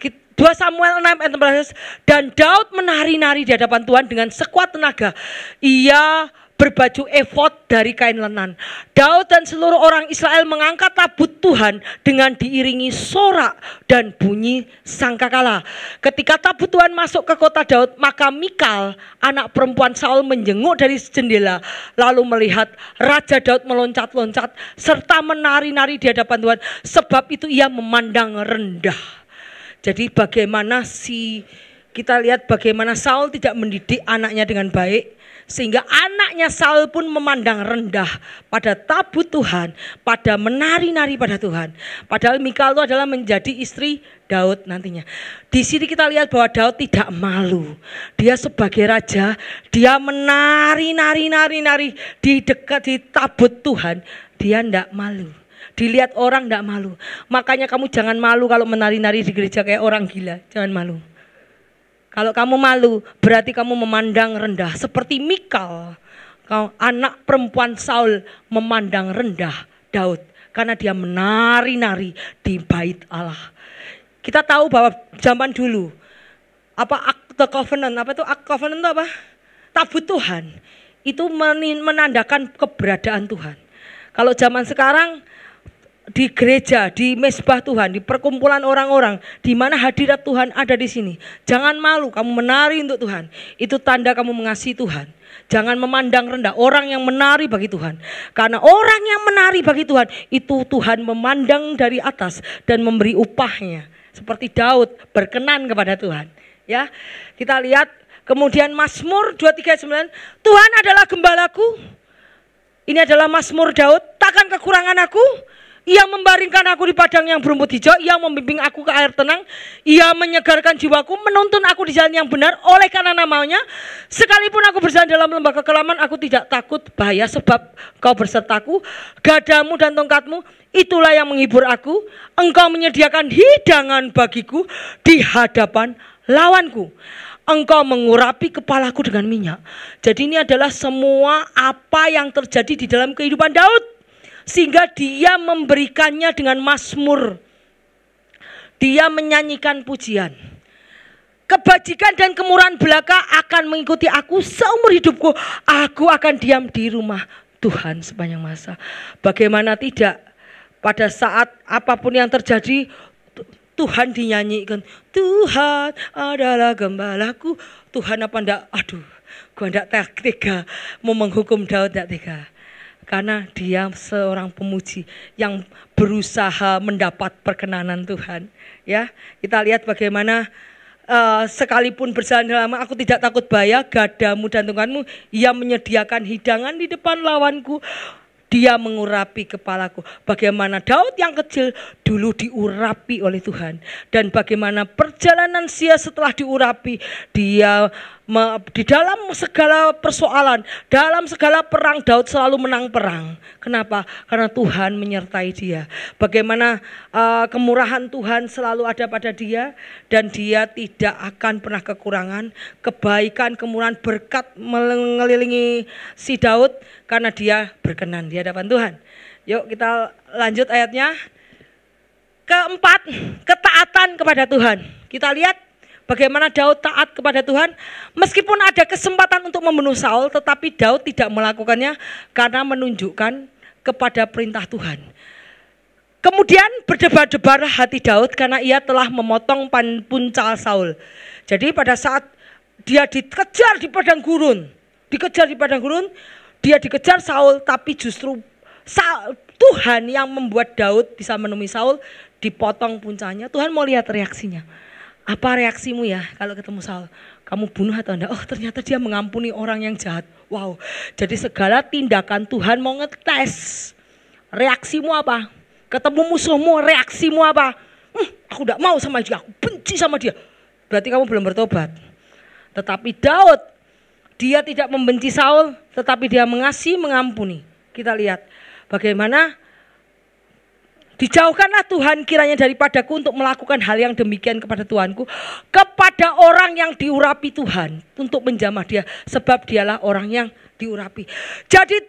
Samuel 6 ayat 14. Dan Daud menari-nari di hadapan Tuhan dengan sekuat tenaga. Ia berbaju efod dari kain lenan. Daud dan seluruh orang Israel mengangkat tabut Tuhan dengan diiringi sorak dan bunyi sangkakala. Ketika tabut Tuhan masuk ke kota Daud, maka Mikal, anak perempuan Saul, menjenguk dari jendela, lalu melihat Raja Daud meloncat-loncat serta menari-nari di hadapan Tuhan. Sebab itu ia memandang rendah. Jadi kita lihat bagaimana Saul tidak mendidik anaknya dengan baik, sehingga anaknya Saul pun memandang rendah pada tabut Tuhan, pada menari-nari pada Tuhan. Padahal Mikal itu adalah menjadi istri Daud nantinya. Di sini kita lihat bahwa Daud tidak malu. Dia sebagai raja, dia menari-nari di dekat di tabut Tuhan. Dia tidak malu. Dilihat orang tidak malu. Makanya kamu jangan malu kalau menari-nari di gereja kayak orang gila. Jangan malu. Kalau kamu malu, berarti kamu memandang rendah. Seperti Mikal, anak perempuan Saul, memandang rendah Daud. Karena dia menari-nari di bait Allah. Kita tahu bahwa zaman dulu, Ark the Covenant, Ark Covenant itu apa? Tabut Tuhan. Itu menandakan keberadaan Tuhan. Kalau zaman sekarang, di gereja, di mezbah Tuhan, di perkumpulan orang-orang, di mana hadirat Tuhan ada di sini. Jangan malu, kamu menari untuk Tuhan. Itu tanda kamu mengasihi Tuhan. Jangan memandang rendah orang yang menari bagi Tuhan. Karena orang yang menari bagi Tuhan, itu Tuhan memandang dari atas dan memberi upahnya. Seperti Daud berkenan kepada Tuhan. Ya, kita lihat kemudian Mazmur 23:9, Tuhan adalah gembalaku. Ini adalah Mazmur Daud. Takkan kekurangan aku. Ia membaringkan aku di padang yang berumput hijau. Ia membimbing aku ke air tenang. Ia menyegarkan jiwaku, menuntun aku di jalan yang benar oleh karena namanya. Sekalipun aku berjalan dalam lembah kekelaman, aku tidak takut bahaya, sebab kau bersertaku. Gadamu dan tongkatmu, itulah yang menghibur aku. Engkau menyediakan hidangan bagiku di hadapan lawanku. Engkau mengurapi kepalaku dengan minyak. Jadi ini adalah semua apa yang terjadi di dalam kehidupan Daud. Sehingga dia memberikannya dengan mazmur. Dia menyanyikan pujian. Kebajikan dan kemurahan belaka akan mengikuti aku seumur hidupku. Aku akan diam di rumah Tuhan sepanjang masa. Bagaimana tidak, pada saat apapun yang terjadi, Tuhan dinyanyikan. Tuhan adalah gembalaku. Tuhan apa enggak? Aduh, gua enggak tega mau menghukum Daud, enggak tega. Karena dia seorang pemuji yang berusaha mendapat perkenanan Tuhan. Ya, kita lihat bagaimana sekalipun berjalan dalam, aku tidak takut bahaya, gadamu dan tongkatmu, ia menyediakan hidangan di depan lawanku. Dia mengurapi kepalaku. Bagaimana Daud yang kecil dulu diurapi oleh Tuhan. Dan bagaimana perjalanan dia setelah diurapi. Dia di dalam segala persoalan, dalam segala perang, Daud selalu menang perang. Kenapa? Karena Tuhan menyertai dia. Bagaimana kemurahan Tuhan selalu ada pada dia. Dan dia tidak akan pernah kekurangan. Kebaikan, kemurahan, berkat mengelilingi si Daud. Karena dia berkenan di hadapan Tuhan. Yuk kita lanjut ayatnya. Keempat, ketaatan kepada Tuhan. Kita lihat Bagaimana Daud taat kepada Tuhan? Meskipun ada kesempatan untuk membunuh Saul, tetapi Daud tidak melakukannya karena menunjukkan kepada perintah Tuhan. Kemudian berdebar-debar hati Daud karena ia telah memotong puncal Saul. Jadi pada saat dia dikejar di padang gurun, dia dikejar Saul, tapi justru Tuhan yang membuat Daud bisa menemui Saul, dipotong puncanya. Tuhan mau lihat reaksinya. Apa reaksimu ya kalau ketemu Saul? Kamu bunuh atau enggak? Oh, ternyata dia mengampuni orang yang jahat. Wow. Jadi segala tindakan Tuhan mau ngetes. Reaksimu apa? Ketemu musuhmu, reaksimu apa? Aku enggak mau sama dia, aku benci sama dia. Berarti kamu belum bertobat. Tetapi Daud, dia tidak membenci Saul, tetapi dia mengasihi, mengampuni. Kita lihat bagaimana dijauhkanlah Tuhan kiranya daripadaku untuk melakukan hal yang demikian kepada Tuhanku, kepada orang yang diurapi Tuhan, untuk menjamah dia, sebab dialah orang yang diurapi. Jadi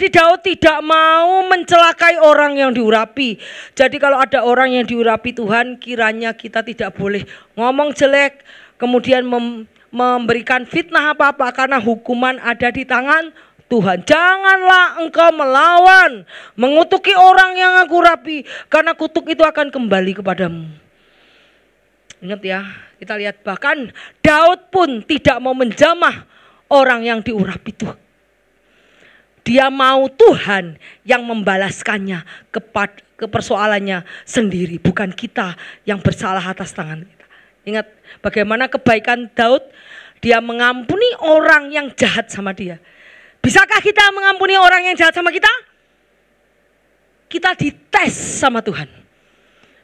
Daud tidak mau mencelakai orang yang diurapi. Jadi kalau ada orang yang diurapi Tuhan, kiranya kita tidak boleh ngomong jelek, kemudian memberikan fitnah apa-apa, karena hukuman ada di tangan Tuhan. Janganlah engkau melawan, mengutuki orang yang aku urapi, karena kutuk itu akan kembali kepadamu. Ingat ya, kita lihat bahkan Daud pun tidak mau menjamah orang yang diurapi Tuhan. Dia mau Tuhan yang membalaskannya ke persoalannya sendiri, bukan kita yang bersalah atas tangan kita. Ingat bagaimana kebaikan Daud, dia mengampuni orang yang jahat sama dia. Bisakah kita mengampuni orang yang jahat sama kita? Kita dites sama Tuhan.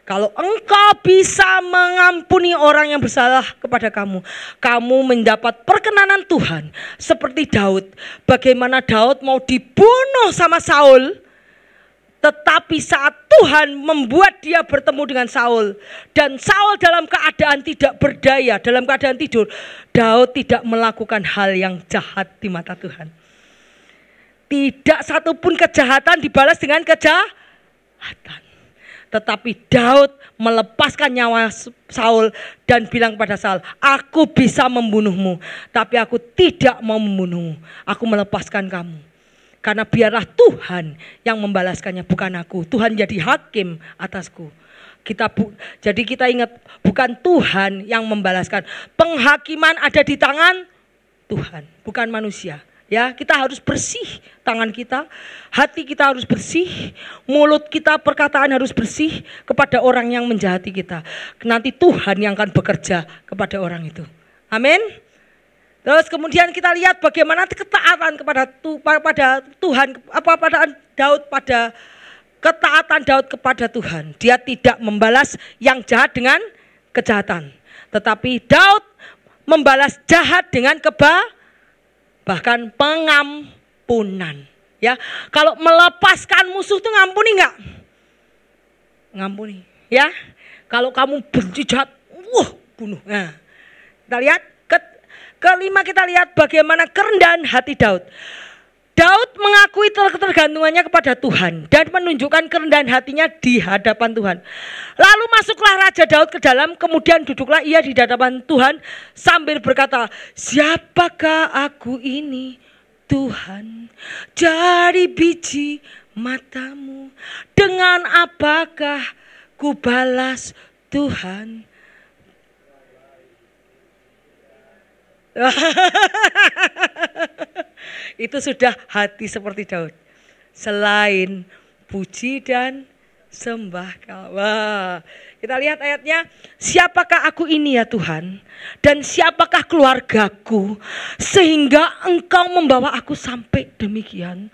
Kalau engkau bisa mengampuni orang yang bersalah kepada kamu, kamu mendapat perkenanan Tuhan. Seperti Daud. Bagaimana Daud mau dibunuh sama Saul, tetapi saat Tuhan membuat dia bertemu dengan Saul, dan Saul dalam keadaan tidak berdaya, dalam keadaan tidur, Daud tidak melakukan hal yang jahat di mata Tuhan. Tidak satupun kejahatan dibalas dengan kejahatan. Tetapi Daud melepaskan nyawa Saul dan bilang pada Saul, aku bisa membunuhmu, tapi aku tidak mau membunuhmu. Aku melepaskan kamu. Karena biarlah Tuhan yang membalaskannya, bukan aku. Tuhan jadi hakim atasku. Jadi kita ingat, bukan Tuhan yang membalaskan. Penghakiman ada di tangan Tuhan, bukan manusia. Ya, kita harus bersih tangan kita, hati kita harus bersih, mulut kita, perkataan harus bersih kepada orang yang menjahati kita. Nanti Tuhan yang akan bekerja kepada orang itu. Amin. Terus kemudian kita lihat bagaimana ketaatan kepada Tuhan, pada Daud, pada ketaatan Daud kepada Tuhan. Dia tidak membalas yang jahat dengan kejahatan, tetapi Daud membalas jahat dengan bahkan pengampunan. Ya, kalau melepaskan musuh itu ngampuni enggak? Ngampuni. Ya, kalau kamu benci jahat, bunuh. Nah, kita lihat kelima, kita lihat bagaimana kerendahan hati Daud. Daud mengakui ketergantungannya kepada Tuhan dan menunjukkan kerendahan hatinya di hadapan Tuhan. Lalu masuklah Raja Daud ke dalam, kemudian duduklah ia di hadapan Tuhan sambil berkata, siapakah aku ini Tuhan, dari biji matamu, dengan apakah ku balas Tuhan? Itu sudah hati seperti Daud. Selain puji dan sembah Kau. Wah, kita lihat ayatnya. Siapakah aku ini ya Tuhan, dan siapakah keluargaku, sehingga Engkau membawa aku sampai demikian.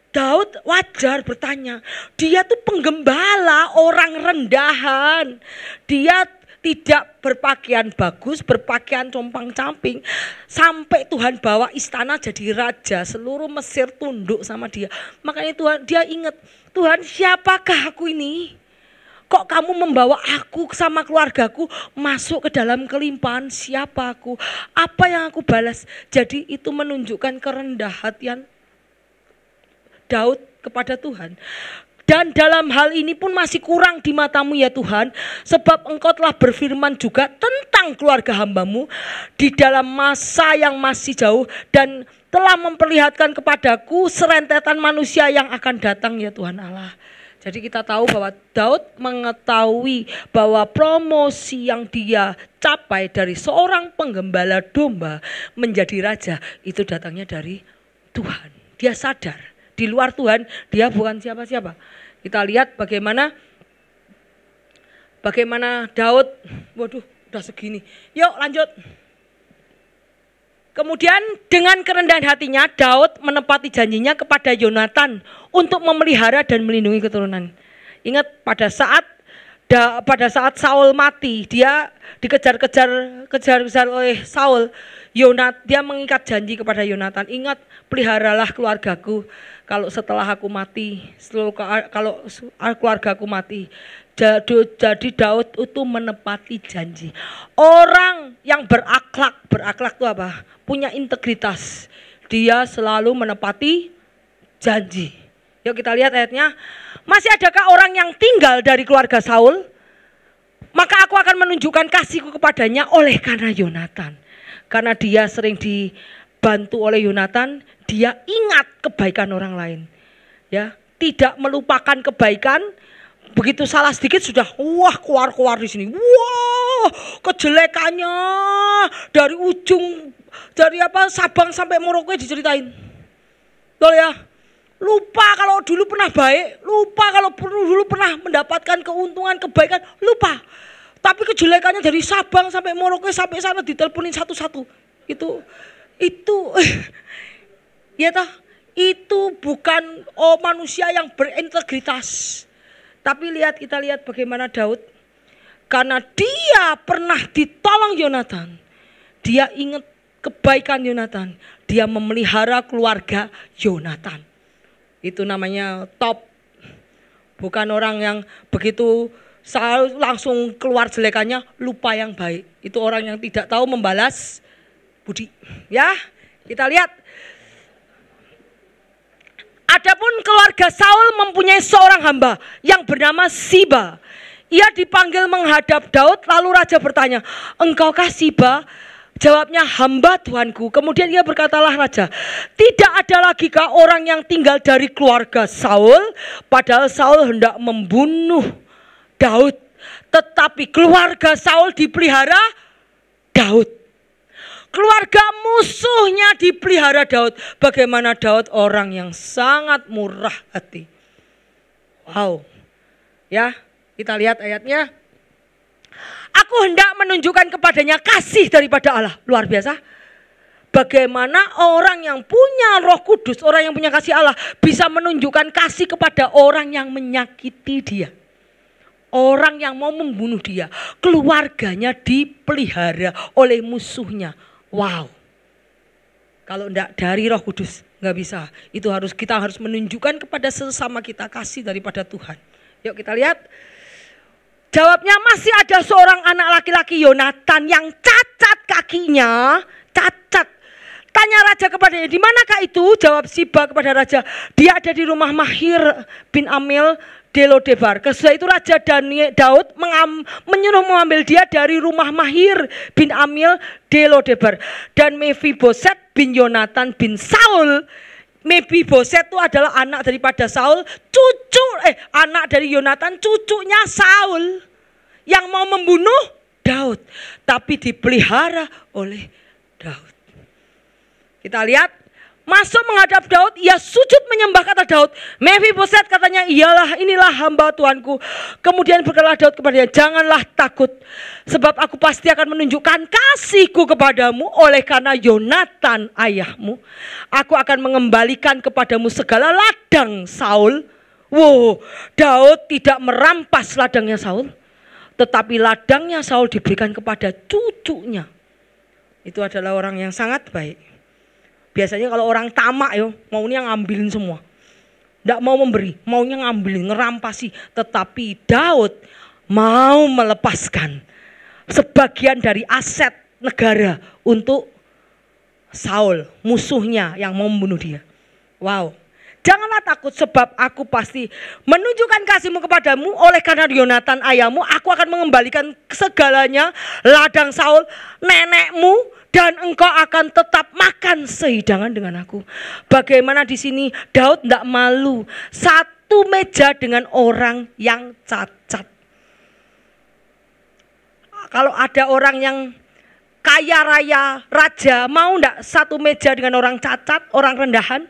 Daud wajar bertanya. Dia tuh penggembala, orang rendahan. Dia tidak berpakaian bagus, berpakaian compang-camping. Sampai Tuhan bawa istana jadi raja, seluruh Mesir tunduk sama dia. Makanya dia ingat, Tuhan, siapakah aku ini? Kok kamu membawa aku sama keluargaku masuk ke dalam kelimpahan? Siapa aku? Apa yang aku balas? Jadi itu menunjukkan kerendahan hatian Daud kepada Tuhan. Dan dalam hal ini pun masih kurang di matamu ya Tuhan. Sebab Engkau telah berfirman juga tentang keluarga hamba-Mu di dalam masa yang masih jauh. Dan telah memperlihatkan kepadaku serentetan manusia yang akan datang ya Tuhan Allah. Jadi kita tahu bahwa Daud mengetahui bahwa promosi yang dia capai dari seorang penggembala domba menjadi raja itu datangnya dari Tuhan. Dia sadar di luar Tuhan dia bukan siapa-siapa. Kita lihat bagaimana Daud, waduh udah segini. Yuk lanjut. Kemudian dengan kerendahan hatinya Daud menepati janjinya kepada Yonatan untuk memelihara dan melindungi keturunan. Ingat pada saat Saul mati, dia dikejar-kejar oleh Saul. Dia mengikat janji kepada Yonatan, ingat peliharalah keluargaku kalau setelah aku mati, kalau keluargaku mati. Jadi Daud itu menepati janji. Orang yang berakhlak itu apa? Punya integritas. Dia selalu menepati janji. Yuk kita lihat ayatnya. Masih adakah orang yang tinggal dari keluarga Saul? Maka aku akan menunjukkan kasihku kepadanya oleh karena Yonatan. Karena dia sering dibantu oleh Yonatan, dia ingat kebaikan orang lain. Ya, tidak melupakan kebaikan. Begitu salah sedikit sudah keluar di sini. Kejelekannya dari Sabang sampai Merauke diceritain. Betul ya? Lupa kalau dulu pernah baik, lupa kalau dulu pernah mendapatkan keuntungan, kebaikan, lupa. Tapi kejelekannya dari Sabang sampai Merauke sampai sana diteleponin satu-satu. Itu ya toh, itu bukan manusia yang berintegritas. Tapi kita lihat bagaimana Daud. Karena dia pernah ditolong Yonatan. Dia ingat kebaikan Yonatan. Dia memelihara keluarga Yonatan. Itu namanya top. Bukan orang yang begitu langsung keluar jelekannya, lupa yang baik. Itu orang yang tidak tahu membalas budi. Ya, kita lihat. Adapun keluarga Saul mempunyai seorang hamba yang bernama Siba. Ia dipanggil menghadap Daud, lalu raja bertanya, "Engkaukah Siba?" Jawabnya, "Hamba Tuanku." Kemudian ia berkatalah raja, "Tidak ada lagi kah orang yang tinggal dari keluarga Saul?" Padahal Saul hendak membunuh Daud. Tetapi keluarga Saul dipelihara Daud. Keluarga musuhnya dipelihara Daud. Bagaimana Daud orang yang sangat murah hati. Wow. Ya, kita lihat ayatnya. Aku hendak menunjukkan kepadanya kasih daripada Allah. Luar biasa. Bagaimana orang yang punya Roh Kudus, orang yang punya kasih Allah bisa menunjukkan kasih kepada orang yang menyakiti dia. Orang yang mau membunuh dia. Keluarganya dipelihara oleh musuhnya. Wow. Kalau enggak dari Roh Kudus enggak bisa. Kita harus menunjukkan kepada sesama kita kasih daripada Tuhan. Yuk kita lihat. Jawabnya, masih ada seorang anak laki-laki Yonatan yang cacat kakinya, cacat. Tanya raja kepadanya, "Di manakah itu?" Jawab Siba kepada raja, "Dia ada di rumah Mahir bin Amil di Lodebar." Sesudah itu Raja Daud menyuruh mengambil dia dari rumah Mahir bin Amil di Lodebar. Dan Mephiboset bin Yonatan bin Saul. Mephiboset itu adalah anak daripada Saul, anak dari Yonatan, cucunya Saul yang mau membunuh Daud, tapi dipelihara oleh Daud. Kita lihat, masuk menghadap Daud, ia sujud menyembah, kata Daud. Mephiboset katanya, inilah hamba Tuanku. Kemudian berkatalah Daud kepadanya, "Janganlah takut, sebab aku pasti akan menunjukkan kasihku kepadamu oleh karena Yonatan ayahmu. Aku akan mengembalikan kepadamu segala ladang Saul." Wow, Daud tidak merampas ladangnya Saul, tetapi ladangnya Saul diberikan kepada cucunya. Itu adalah orang yang sangat baik. Biasanya kalau orang tamak maunya ngambilin semua. Tidak mau memberi, maunya ngambilin, ngerampasi. Tetapi Daud mau melepaskan sebagian dari aset negara untuk Saul, musuhnya yang mau membunuh dia. Wow. Janganlah takut sebab aku pasti menunjukkan kasihmu kepadamu. Oleh karena Yonatan ayahmu, aku akan mengembalikan segalanya, ladang Saul, nenekmu, dan engkau akan tetap makan sehidangan dengan aku. Bagaimana di sini Daud tidak malu satu meja dengan orang yang cacat. Kalau ada orang yang kaya raya, raja, mau enggak satu meja dengan orang cacat, orang rendahan?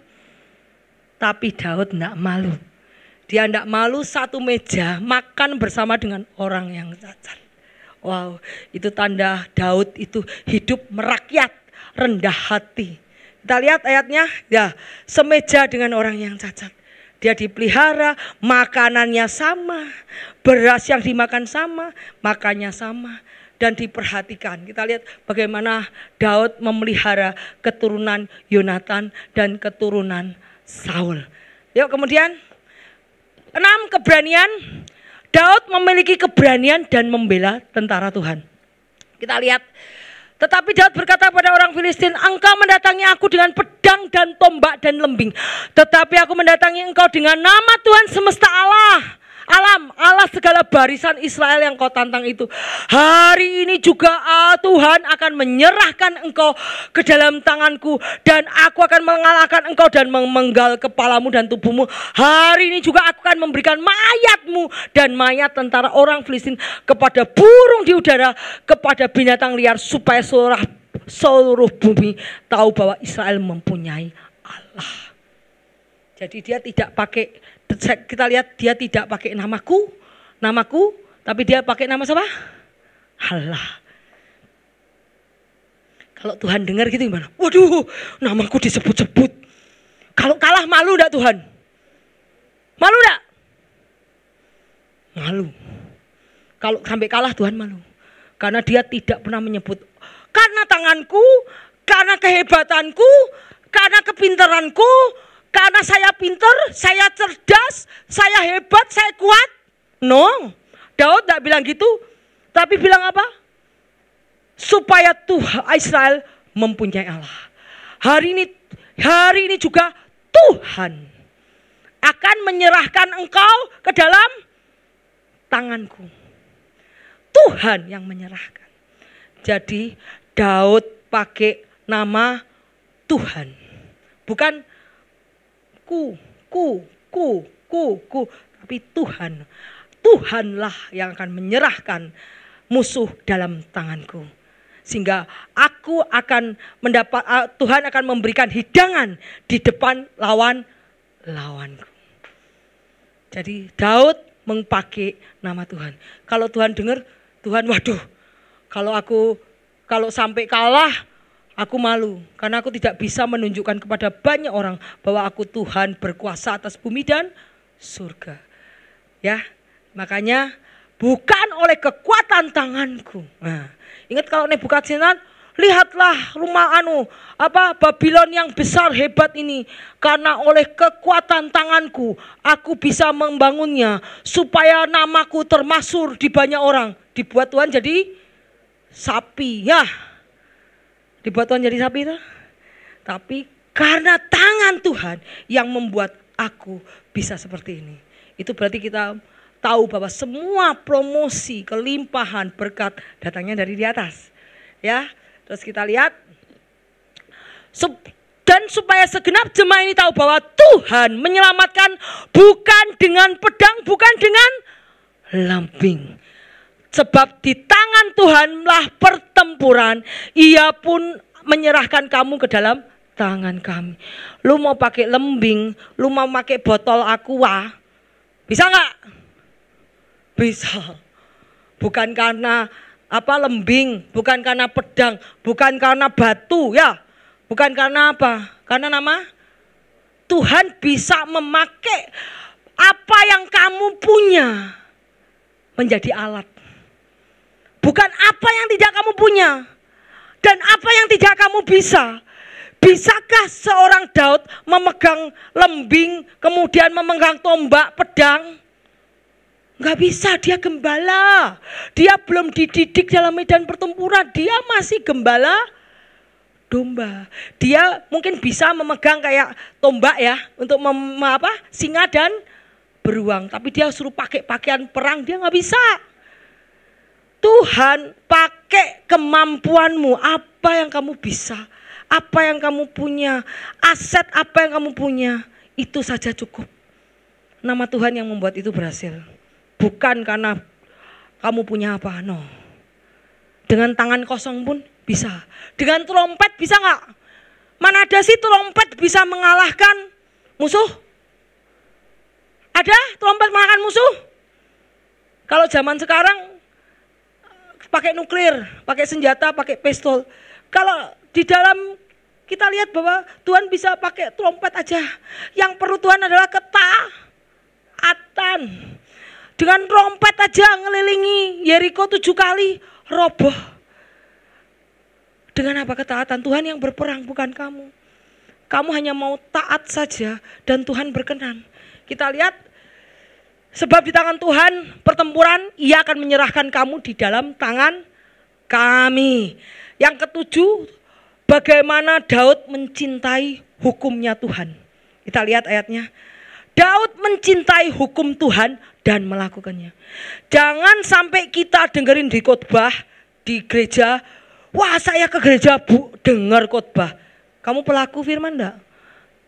Tapi Daud enggak malu. Dia enggak malu satu meja makan bersama dengan orang yang cacat. Wow, itu tanda Daud itu hidup merakyat, rendah hati. Kita lihat ayatnya, ya, semeja dengan orang yang cacat. Dia dipelihara, makanannya sama, beras yang dimakan sama, makannya sama. Dan diperhatikan. Kita lihat bagaimana Daud memelihara keturunan Yonatan dan keturunan Saul. Yuk kemudian 6, keberanian. Daud memiliki keberanian dan membela tentara Tuhan. Kita lihat. Tetapi Daud berkata pada orang Filistin, engkau mendatangi aku dengan pedang dan tombak dan lembing. Tetapi aku mendatangi engkau dengan nama Tuhan semesta alam, Allah segala barisan Israel yang kau tantang itu. Hari ini juga Tuhan akan menyerahkan engkau ke dalam tanganku, dan aku akan mengalahkan engkau dan memenggal kepalamu dan tubuhmu. Hari ini juga aku akan memberikan mayatmu dan mayat tentara orang Filistin kepada burung di udara, kepada binatang liar, supaya seluruh bumi tahu bahwa Israel mempunyai Allah. Jadi dia tidak pakai, kita lihat dia tidak pakai namaku, tapi dia pakai nama siapa? Allah. Kalau Tuhan dengar gitu gimana? Waduh, namaku disebut-sebut. Kalau kalah malu enggak Tuhan? Malu enggak? Malu. Kalau sampai kalah Tuhan malu. Karena dia tidak pernah menyebut. Karena tanganku, karena kehebatanku, karena kepintaranku, karena saya pintar, saya cerdas, saya hebat, saya kuat. No, Daud tidak bilang gitu. Tapi bilang apa? Supaya Tuhan Israel mempunyai Allah. Hari ini juga Tuhan akan menyerahkan engkau ke dalam tanganku. Tuhan yang menyerahkan. Jadi Daud pakai nama Tuhan. Bukan tapi Tuhan. Tuhanlah yang akan menyerahkan musuh dalam tanganku. Sehingga aku akan Tuhan akan memberikan hidangan di depan lawanku. Jadi Daud memakai nama Tuhan. Kalau Tuhan dengar, Tuhan, waduh, kalau sampai kalah, aku malu, karena aku tidak bisa menunjukkan kepada banyak orang bahwa aku Tuhan berkuasa atas bumi dan surga. Ya, makanya bukan oleh kekuatan tanganku. Nah, ingat kalau Nebukadnezar, lihatlah rumah Babylon yang besar hebat ini, karena oleh kekuatan tanganku aku bisa membangunnya supaya namaku termasyhur di banyak orang. Dibuat Tuhan jadi sapi, ya. Dibuat Tuhan jadi sapi itu. Tapi karena tangan Tuhan yang membuat aku bisa seperti ini. Itu berarti kita tahu bahwa semua promosi, kelimpahan, berkat datangnya dari di atas. Ya, terus kita lihat. Dan supaya segenap jemaah ini tahu bahwa Tuhan menyelamatkan bukan dengan pedang, bukan dengan lambing. Sebab di tangan Tuhanlah pertempuran, Ia pun menyerahkan kamu ke dalam tangan kami. Lu mau pakai lembing, lu mau pakai botol aqua, bisa nggak? Bisa. Bukan karena lembing, bukan karena pedang, bukan karena batu, ya. Bukan karena apa? Karena nama Tuhan bisa memakai apa yang kamu punya menjadi alat. Bukan apa yang tidak kamu punya dan apa yang tidak kamu bisa. Bisakah seorang Daud memegang lembing, kemudian memegang tombak, pedang? Enggak bisa, dia gembala. Dia belum dididik dalam medan pertempuran, dia masih gembala domba. Dia mungkin bisa memegang kayak tombak ya untuk singa dan beruang, tapi dia suruh pakai pakaian perang, dia nggak bisa. Tuhan pakai kemampuanmu, apa yang kamu bisa, apa yang kamu punya, aset apa yang kamu punya, itu saja cukup. Nama Tuhan yang membuat itu berhasil, bukan karena kamu punya apa, no. Dengan tangan kosong pun bisa. Dengan trompet bisa nggak? Mana ada sih trompet bisa mengalahkan musuh? Ada trompet mengalahkan musuh? Kalau zaman sekarang pakai nuklir, pakai senjata, pakai pistol. Kalau di dalam kita lihat bahwa Tuhan bisa pakai trompet aja. Yang perlu Tuhan adalah ketaatan. Dengan trompet aja ngelilingi Yeriko 7 kali roboh. Dengan apa? Ketaatan. Tuhan yang berperang, bukan kamu. Kamu hanya mau taat saja dan Tuhan berkenan. Kita lihat, sebab di tangan Tuhan pertempuran, Ia akan menyerahkan kamu di dalam tangan kami. Yang ketujuh, bagaimana Daud mencintai hukumnya Tuhan. Kita lihat ayatnya. Daud mencintai hukum Tuhan dan melakukannya. Jangan sampai kita dengerin di khotbah di gereja, wah saya ke gereja Bu, dengar khotbah. Kamu pelaku firman enggak?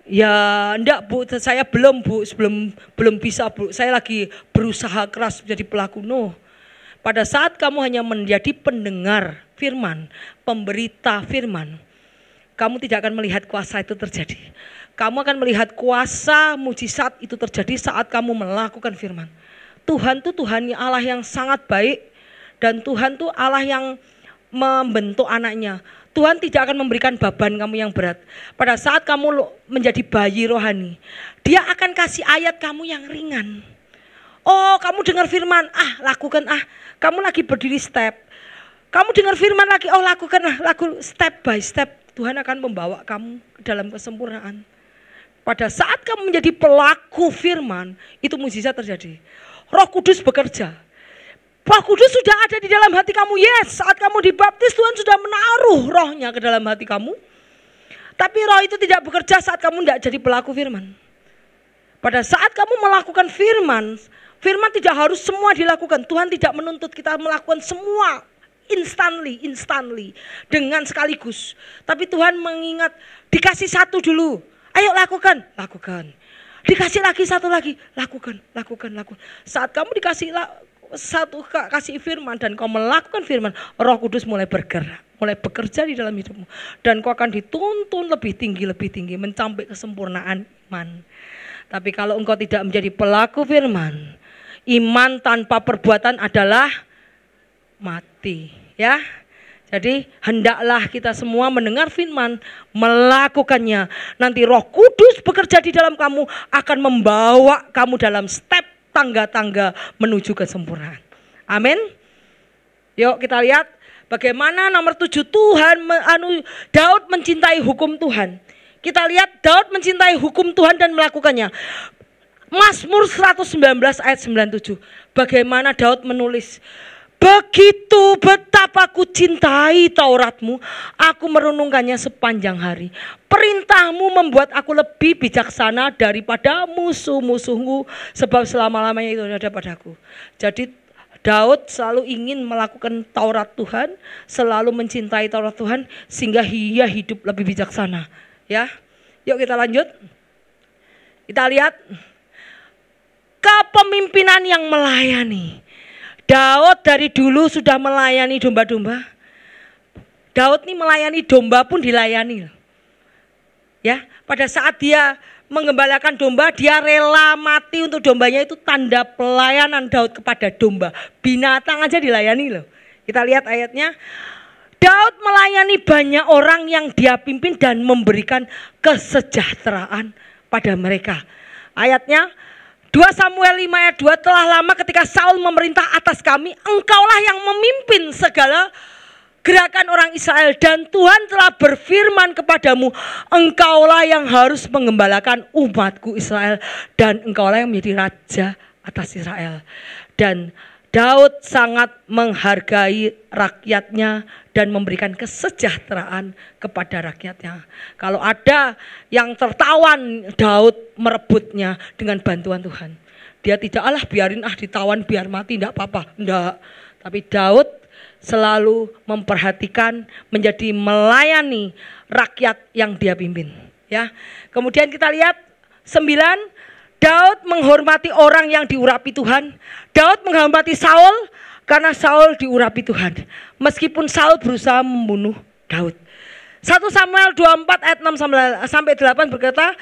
Ya enggak Bu, saya belum Bu, belum bisa Bu. Saya lagi berusaha keras menjadi pelaku. No. Pada saat kamu hanya menjadi pendengar firman, pemberita firman, kamu tidak akan melihat kuasa itu terjadi. Kamu akan melihat kuasa mujizat itu terjadi saat kamu melakukan firman. Tuhan tuh Tuhan Allah yang sangat baik, dan Tuhan tuh Allah yang membentuk anaknya. Tuhan tidak akan memberikan beban kamu yang berat. Pada saat kamu menjadi bayi rohani, Dia akan kasih ayat kamu yang ringan. Oh, kamu dengar firman, lakukan, kamu lagi berdiri step. Kamu dengar firman lagi, oh lakukan, laku step by step. Tuhan akan membawa kamu ke dalam kesempurnaan. Pada saat kamu menjadi pelaku firman, itu mujizat terjadi. Roh Kudus bekerja. Roh Kudus sudah ada di dalam hati kamu. Yes, saat kamu dibaptis Tuhan sudah menaruh rohnya ke dalam hati kamu. Tapi roh itu tidak bekerja saat kamu tidak jadi pelaku firman. Pada saat kamu melakukan firman, firman tidak harus semua dilakukan. Tuhan tidak menuntut kita melakukan semua instantly, dengan sekaligus. Tapi Tuhan mengingat, dikasih satu dulu. Ayo lakukan. Dikasih lagi satu lagi, lakukan. Saat kamu dikasih kasih firman dan kau melakukan firman, Roh Kudus mulai bergerak, mulai bekerja di dalam hidupmu, dan kau akan dituntun lebih tinggi, mencapai kesempurnaan iman. Tapi kalau engkau tidak menjadi pelaku firman, iman tanpa perbuatan adalah mati, ya. Jadi hendaklah kita semua mendengar firman, melakukannya. Nanti Roh Kudus bekerja di dalam kamu, akan membawa kamu dalam step tangga-tangga menuju kesempurnaan. Amin. Yuk kita lihat bagaimana nomor 7 Daud mencintai hukum Tuhan. Kita lihat Daud mencintai hukum Tuhan dan melakukannya. Mazmur 119 ayat 97. Bagaimana Daud menulis, begitu betapa ku cintai Tauratmu, aku merenungkannya sepanjang hari. Perintahmu membuat aku lebih bijaksana daripada musuh-musuhku, sebab selama-lamanya itu ada padaku. Jadi Daud selalu ingin melakukan Taurat Tuhan, selalu mencintai Taurat Tuhan, sehingga ia hidup lebih bijaksana. Ya, yuk kita lanjut. Kita lihat kepemimpinan yang melayani. Daud dari dulu sudah melayani domba-domba. Daud nih melayani domba pun dilayani. Ya, pada saat dia menggembalakan domba, dia rela mati untuk dombanya, itu tanda pelayanan Daud kepada domba. Binatang aja dilayani loh. Kita lihat ayatnya. Daud melayani banyak orang yang dia pimpin dan memberikan kesejahteraan pada mereka. Ayatnya 2 Samuel 5 ayat 2, telah lama ketika Saul memerintah atas kami, engkaulah yang memimpin segala gerakan orang Israel, dan Tuhan telah berfirman kepadamu, engkaulah yang harus menggembalakan umatku Israel, dan engkaulah yang menjadi raja atas Israel. Dan Daud sangat menghargai rakyatnya dan memberikan kesejahteraan kepada rakyatnya. Kalau ada yang tertawan, Daud merebutnya dengan bantuan Tuhan. Dia tidak, alah biarin ditawan biar mati, enggak apa-apa. Enggak. Tapi Daud selalu memperhatikan, menjadi melayani rakyat yang dia pimpin. Ya. Kemudian kita lihat 9, Daud menghormati orang yang diurapi Tuhan. Daud menghormati Saul karena Saul diurapi Tuhan. Meskipun Saul berusaha membunuh Daud. 1 Samuel 24 ayat 6-8 berkata,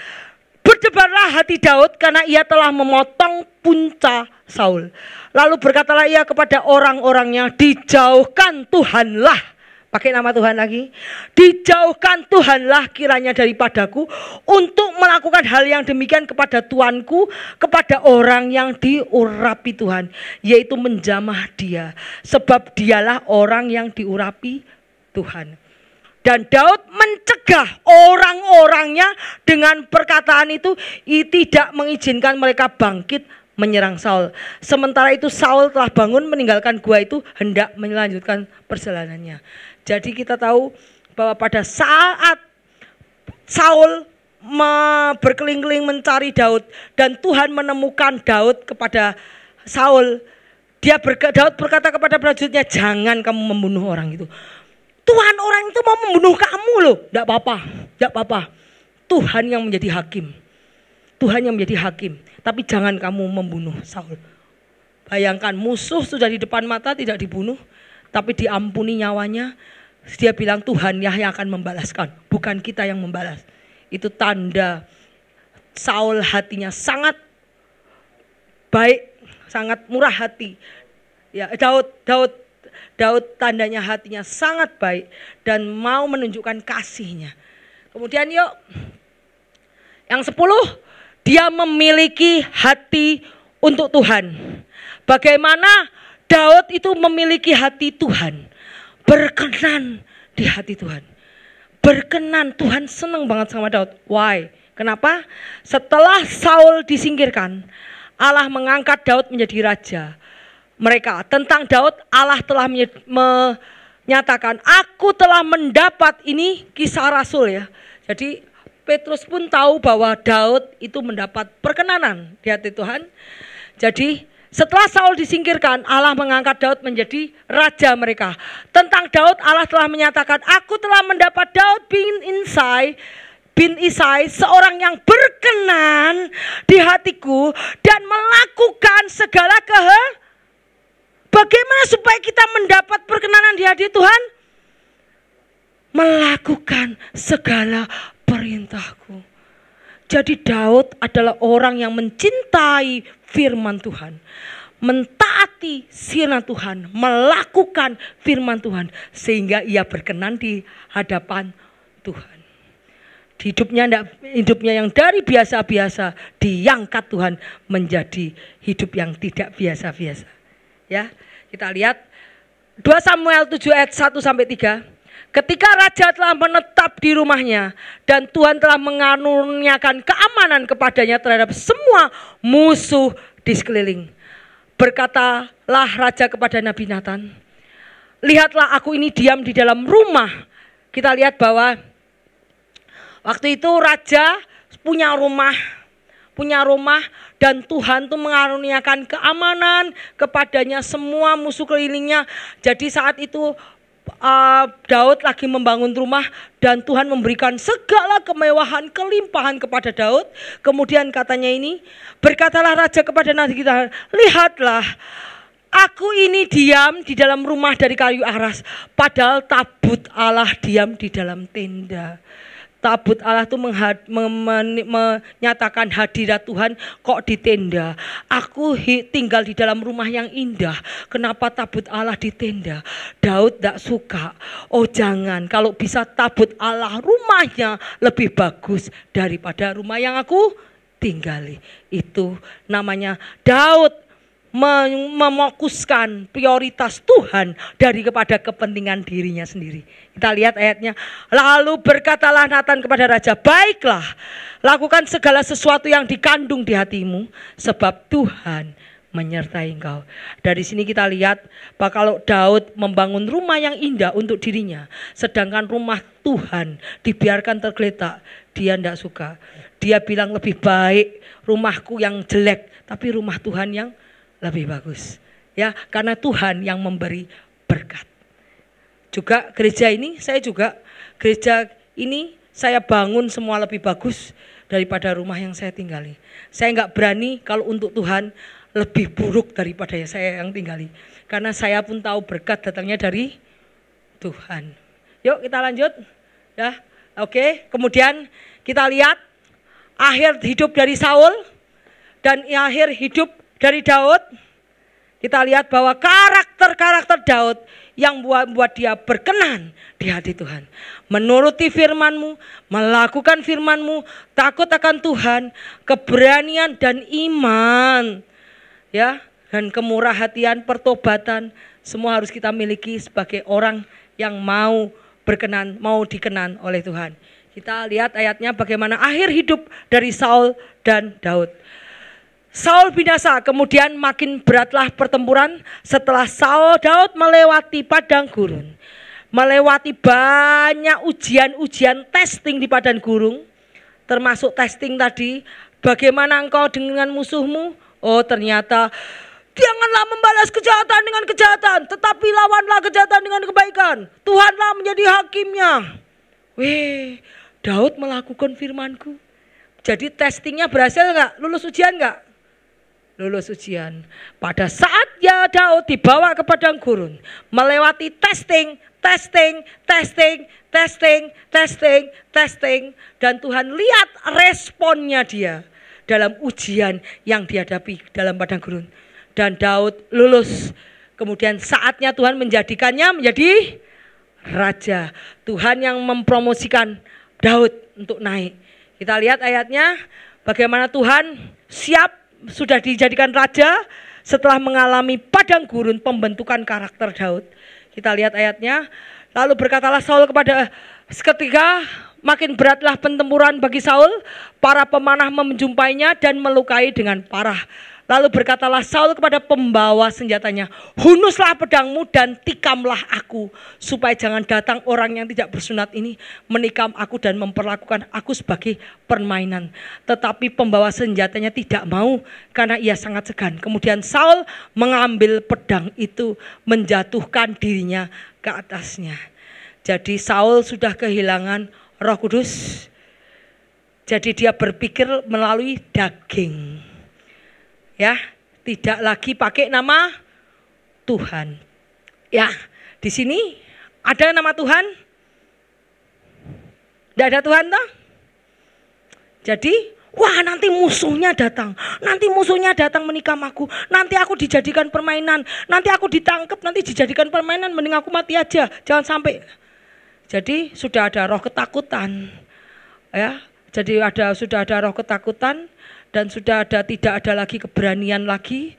berdebarlah hati Daud karena ia telah memotong punca Saul. Lalu berkatalah ia kepada orang-orangnya, dijauhkan Tuhanlah. Pakai nama Tuhan lagi. Dijauhkan Tuhanlah kiranya daripadaku untuk melakukan hal yang demikian kepada tuanku, kepada orang yang diurapi Tuhan, yaitu menjamah dia, sebab dialah orang yang diurapi Tuhan. Dan Daud mencegah orang-orangnya dengan perkataan itu, tidak mengizinkan mereka bangkit menyerang Saul. Sementara itu Saul telah bangun meninggalkan gua itu, hendak melanjutkan perjalanannya. Jadi kita tahu bahwa pada saat Saul berkeliling-keliling mencari Daud dan Tuhan menemukan Daud kepada Saul, Daud berkata kepada prajuritnya, jangan kamu membunuh orang itu. Tuhan, orang itu mau membunuh kamu loh. Tidak apa-apa, tidak apa-apa. Tuhan yang menjadi hakim. Tuhan yang menjadi hakim. Tapi jangan kamu membunuh Saul. Bayangkan, musuh sudah di depan mata tidak dibunuh, tapi diampuni nyawanya. Dia bilang Tuhan yang akan membalaskan, bukan kita yang membalas. Itu tanda Saul hatinya sangat baik, sangat murah hati. Ya, Daud tandanya hatinya sangat baik dan mau menunjukkan kasihnya. Kemudian yuk, yang 10, dia memiliki hati untuk Tuhan. Bagaimana Daud itu memiliki hati Tuhan, berkenan di hati Tuhan. Berkenan, Tuhan senang banget sama Daud. Why? Kenapa? Setelah Saul disingkirkan, Allah mengangkat Daud menjadi raja mereka. Tentang Daud, Allah telah menyatakan, aku telah mendapat, ini kisah Rasul ya. Jadi Petrus pun tahu bahwa Daud itu mendapat perkenanan di hati Tuhan. Jadi setelah Saul disingkirkan, Allah mengangkat Daud menjadi raja mereka. Tentang Daud, Allah telah menyatakan, aku telah mendapat Daud bin Isai, seorang yang berkenan di hatiku dan melakukan segala Bagaimana supaya kita mendapat perkenanan di hati Tuhan? Melakukan segala perintahku. Jadi Daud adalah orang yang mencintai firman Tuhan, mentaati firman Tuhan, melakukan firman Tuhan, sehingga ia berkenan di hadapan Tuhan. Hidupnya yang dari biasa-biasa diangkat Tuhan menjadi hidup yang tidak biasa-biasa. Ya, kita lihat 2 Samuel 7 ayat 1-3. Ketika raja telah menetap di rumahnya dan Tuhan telah mengaruniakan keamanan kepadanya terhadap semua musuh di sekeliling, berkatalah raja kepada Nabi Nathan, lihatlah aku ini diam di dalam rumah. Kita lihat bahwa waktu itu raja punya rumah dan Tuhan tuh mengaruniakan keamanan kepadanya semua musuh kelilingnya. Jadi saat itu Daud lagi membangun rumah dan Tuhan memberikan segala kemewahan, kelimpahan kepada Daud. Kemudian katanya ini, berkatalah raja kepada Nabi Nathan, lihatlah aku ini diam di dalam rumah dari kayu aras, padahal tabut Allah diam di dalam tenda. Tabut Allah itu menyatakan hadirat Tuhan kok di tenda. Aku tinggal di dalam rumah yang indah. Kenapa tabut Allah di tenda? Daud tidak suka. Oh jangan, kalau bisa tabut Allah rumahnya lebih bagus daripada rumah yang aku tinggali. Itu namanya Daud memokuskan prioritas Tuhan daripada kepentingan dirinya sendiri. Kita lihat ayatnya. Lalu berkatalah Nathan kepada raja, baiklah, lakukan segala sesuatu yang dikandung di hatimu, sebab Tuhan menyertai engkau. Dari sini kita lihat bahwa kalau Daud membangun rumah yang indah untuk dirinya, sedangkan rumah Tuhan dibiarkan tergeletak, dia tidak suka. Dia bilang lebih baik rumahku yang jelek, tapi rumah Tuhan yang lebih bagus. Ya, karena Tuhan yang memberi berkat. Juga gereja ini saya bangun semua lebih bagus daripada rumah yang saya tinggali. Saya nggak berani kalau untuk Tuhan lebih buruk daripada yang saya yang tinggali. Karena saya pun tahu berkat datangnya dari Tuhan. Yuk kita lanjut. Ya, oke. Kemudian kita lihat akhir hidup dari Saul dan akhir hidup dari Daud. Kita lihat bahwa karakter Daud yang membuat dia berkenan di hati Tuhan. Menuruti firman-Mu, melakukan firman-Mu, takut akan Tuhan, keberanian dan iman. Ya, dan kemurahhatian, pertobatan, semua harus kita miliki sebagai orang yang mau dikenan oleh Tuhan. Kita lihat ayatnya bagaimana akhir hidup dari Saul dan Daud. Saul binasa, kemudian makin beratlah pertempuran setelah Daud melewati padang gurun. Melewati banyak ujian-ujian testing di padang gurun. Termasuk testing tadi, bagaimana engkau dengan musuhmu? Oh ternyata, janganlah membalas kejahatan dengan kejahatan, tetapi lawanlah kejahatan dengan kebaikan. Tuhanlah menjadi hakimnya. Daud melakukan firman-Ku. Jadi testingnya berhasil enggak? Lulus ujian enggak? Lulus ujian. Pada saat Daud dibawa ke padang gurun, melewati testing, dan Tuhan lihat responnya dia dalam ujian yang dihadapi dalam padang gurun. Dan Daud lulus. Kemudian saatnya Tuhan menjadikannya menjadi raja. Tuhan yang mempromosikan Daud untuk naik. Kita lihat ayatnya bagaimana Tuhan sudah dijadikan raja setelah mengalami padang gurun pembentukan karakter Daud. Kita lihat ayatnya. Lalu berkatalah Saul ketika makin beratlah pertempuran bagi Saul, para pemanah menjumpainya dan melukai dengan parah. Lalu berkatalah Saul kepada pembawa senjatanya, hunuslah pedangmu dan tikamlah aku, supaya jangan datang orang yang tidak bersunat ini menikam aku dan memperlakukan aku sebagai permainan. Tetapi pembawa senjatanya tidak mau karena ia sangat segan. Kemudian Saul mengambil pedang itu, menjatuhkan dirinya ke atasnya. Jadi Saul sudah kehilangan Roh Kudus. Jadi dia berpikir melalui daging. Ya, tidak lagi pakai nama Tuhan. Ya, di sini ada nama Tuhan? Tidak ada Tuhan toh? Jadi, nanti musuhnya datang. Nanti musuhnya datang menikam aku. Nanti aku dijadikan permainan. Nanti aku ditangkap, nanti dijadikan permainan. Mending aku mati aja. Jangan sampai. Jadi sudah ada roh ketakutan. Ya, jadi sudah ada roh ketakutan. Dan sudah tidak ada lagi keberanian lagi,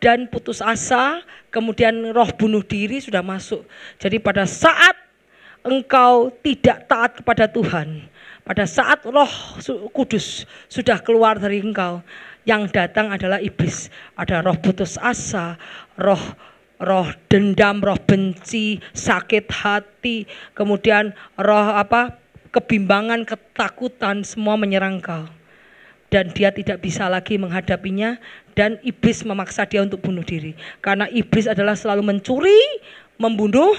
dan putus asa, kemudian roh bunuh diri sudah masuk. Jadi pada saat engkau tidak taat kepada Tuhan, pada saat Roh Kudus sudah keluar dari engkau, yang datang adalah iblis. Ada roh putus asa, roh dendam, roh benci, sakit hati, kemudian roh kebimbangan, ketakutan, semua menyerang engkau. Dan dia tidak bisa lagi menghadapinya, dan iblis memaksa dia untuk bunuh diri. Karena iblis adalah selalu mencuri, membunuh,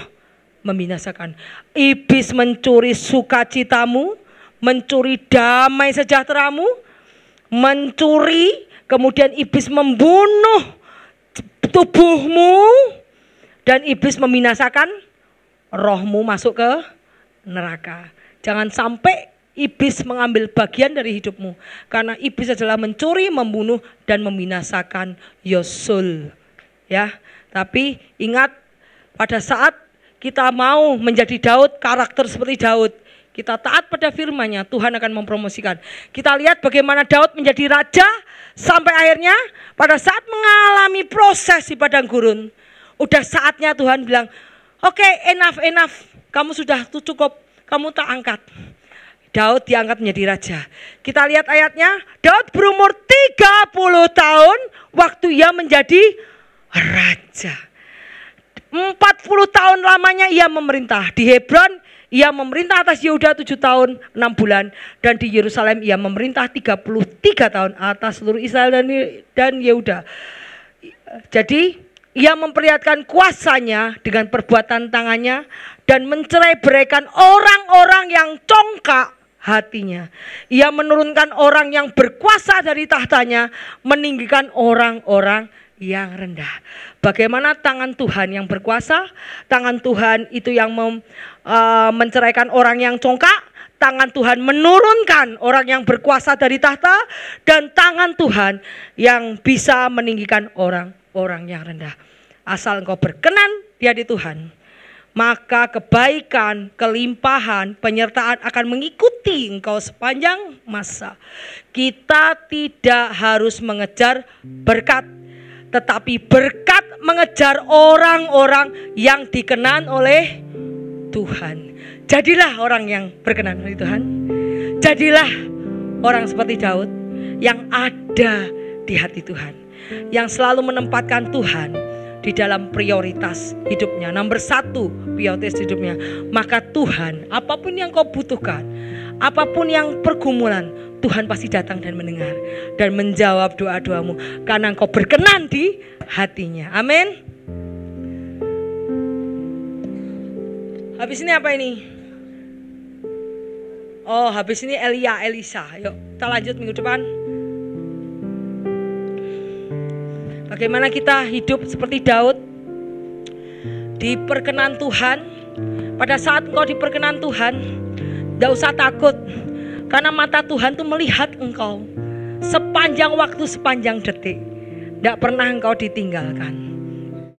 membinasakan. Iblis mencuri sukacitamu, mencuri damai sejahteramu, mencuri, kemudian iblis membunuh tubuhmu, dan iblis membinasakan rohmu masuk ke neraka. Jangan sampai iblis mengambil bagian dari hidupmu, karena iblis adalah mencuri, membunuh, dan membinasakan Yosul. Ya, tapi ingat, pada saat kita mau menjadi Daud, karakter seperti Daud, kita taat pada firman-Nya, Tuhan akan mempromosikan. Kita lihat bagaimana Daud menjadi raja, sampai akhirnya pada saat mengalami proses di padang gurun, udah saatnya Tuhan bilang, oke, enough, kamu sudah cukup, kamu tak angkat. Daud diangkat menjadi raja. Kita lihat ayatnya. Daud berumur 30 tahun waktu ia menjadi raja. 40 tahun lamanya ia memerintah. Di Hebron ia memerintah atas Yehuda 7 tahun 6 bulan. Dan di Yerusalem ia memerintah 33 tahun atas seluruh Israel dan Yehuda. Jadi ia memperlihatkan kuasanya dengan perbuatan tangannya dan mencerai-beraikan orang-orang yang congkak hatinya. Ia menurunkan orang yang berkuasa dari tahtanya, meninggikan orang-orang yang rendah. Bagaimana tangan Tuhan yang berkuasa? Tangan Tuhan itu yang menceraikan orang yang congkak. Tangan Tuhan menurunkan orang yang berkuasa dari tahta. Dan tangan Tuhan yang bisa meninggikan orang-orang yang rendah. Asal engkau berkenan di hati Tuhan, maka kebaikan, kelimpahan, penyertaan akan mengikuti engkau sepanjang masa. Kita tidak harus mengejar berkat, tetapi berkat mengejar orang-orang yang dikenan oleh Tuhan. Jadilah orang yang berkenan oleh Tuhan. Jadilah orang seperti Daud yang ada di hati Tuhan, yang selalu menempatkan Tuhan di dalam prioritas hidupnya. Nomor 1 prioritas hidupnya. Maka Tuhan, apapun yang kau butuhkan, apapun yang pergumulan, Tuhan pasti datang dan mendengar dan menjawab doa-doamu karena engkau berkenan di hatinya. Amin. Habis ini apa ini? Oh, habis ini Elisa. Yuk kita lanjut minggu depan. Bagaimana kita hidup seperti Daud, diperkenan Tuhan. Pada saat engkau diperkenan Tuhan, tidak usah takut, karena mata Tuhan tuh melihat engkau sepanjang waktu, sepanjang detik. Tidak pernah engkau ditinggalkan.